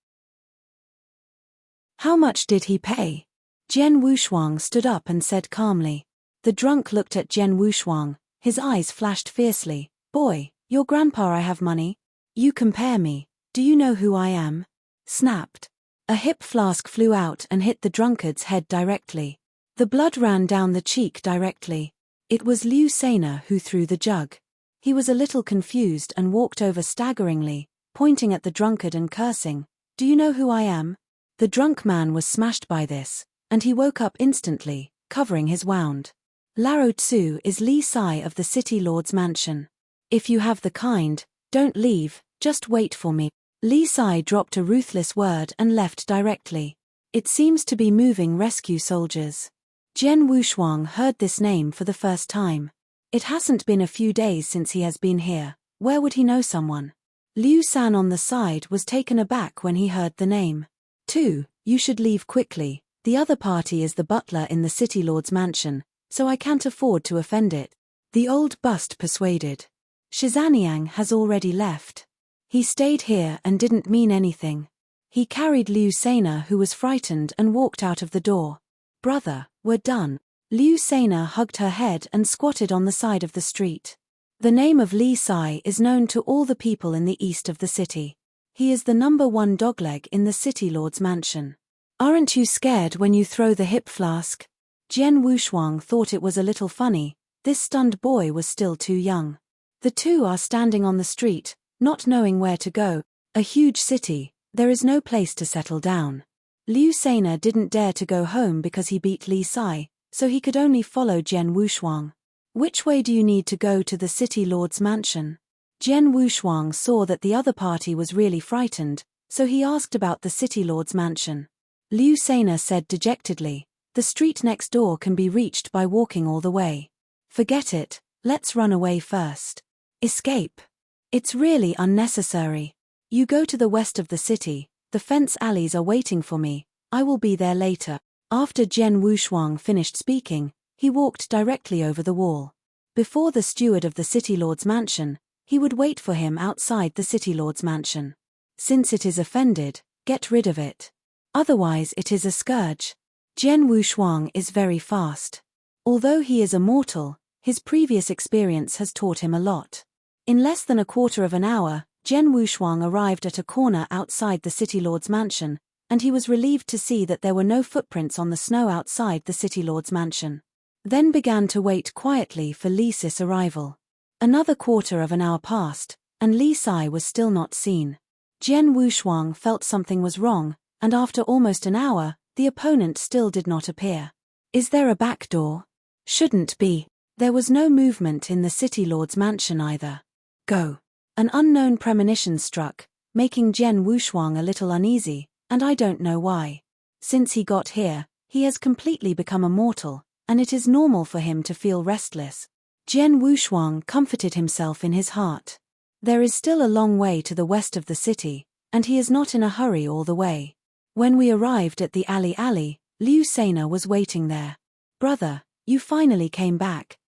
"How much did he pay?" Jen Wushuang stood up and said calmly. The drunk looked at Jen Wushuang, his eyes flashed fiercely. "Boy, your grandpa I have money. You compare me, do you know who I am?" Snapped. A hip flask flew out and hit the drunkard's head directly. The blood ran down the cheek directly. It was Liu Sena who threw the jug. He was a little confused and walked over staggeringly, pointing at the drunkard and cursing, "Do you know who I am?" The drunk man was smashed by this, and he woke up instantly, covering his wound. Laro Tsu is Li Sai of the City Lord's mansion. "If you have the kind, don't leave, just wait for me." Li Sai dropped a ruthless word and left directly. "It seems to be moving rescue soldiers." Jen Wushuang heard this name for the first time. It hasn't been a few days since he has been here. Where would he know someone? Liu San on the side was taken aback when he heard the name. "2. You should leave quickly. The other party is the butler in the City Lord's mansion, so I can't afford to offend it." The old bust persuaded. "Shizaniang has already left. He stayed here and didn't mean anything." He carried Liu Sena, who was frightened, and walked out of the door. "Brother, we're done." Liu Sena hugged her head and squatted on the side of the street. The name of Li Sai is known to all the people in the east of the city. He is the #1 dogleg in the City Lord's mansion. "Aren't you scared when you throw the hip flask?" Jian Wushuang thought it was a little funny, this stunned boy was still too young. The two are standing on the street, not knowing where to go. A huge city, there is no place to settle down. Liu Sena didn't dare to go home because he beat Li Sai, so he could only follow Jian Wushuang. Which way do you need to go to the city lord's mansion? Jian Wushuang saw that the other party was really frightened, so he asked about the city lord's mansion. Liu Sena said dejectedly, the street next door can be reached by walking all the way. Forget it, let's run away first. Escape. It's really unnecessary. You go to the west of the city, the fence alleys are waiting for me, I will be there later. After Jian Wushuang finished speaking, he walked directly over the wall. Before the steward of the city lord's mansion, he would wait for him outside the city lord's mansion. Since it is offended, get rid of it. Otherwise it is a scourge. Jian Wushuang is very fast. Although he is a mortal, his previous experience has taught him a lot. In less than a quarter of an hour, Jian Wushuang arrived at a corner outside the city lord's mansion, and he was relieved to see that there were no footprints on the snow outside the city lord's mansion. Then began to wait quietly for Li Sai's arrival. Another quarter of an hour passed, and Li Sai was still not seen. Jian Wushuang felt something was wrong, and after almost an hour, the opponent still did not appear. Is there a back door? Shouldn't be. There was no movement in the city lord's mansion either. Go. An unknown premonition struck, making Jian Wushuang a little uneasy, and I don't know why. Since he got here, he has completely become a mortal, and it is normal for him to feel restless. Jian Wushuang comforted himself in his heart. There is still a long way to the west of the city, and he is not in a hurry all the way. When we arrived at the alley, Liu Sena was waiting there. Brother, you finally came back.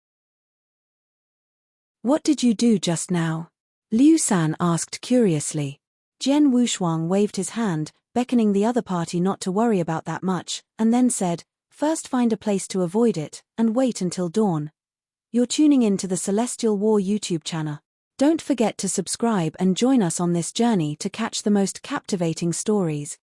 What did you do just now? Liu San asked curiously. Jian Wushuang waved his hand, beckoning the other party not to worry about that much, and then said, first find a place to avoid it, and wait until dawn. You're tuning in to the Celestial War YouTube channel. Don't forget to subscribe and join us on this journey to catch the most captivating stories.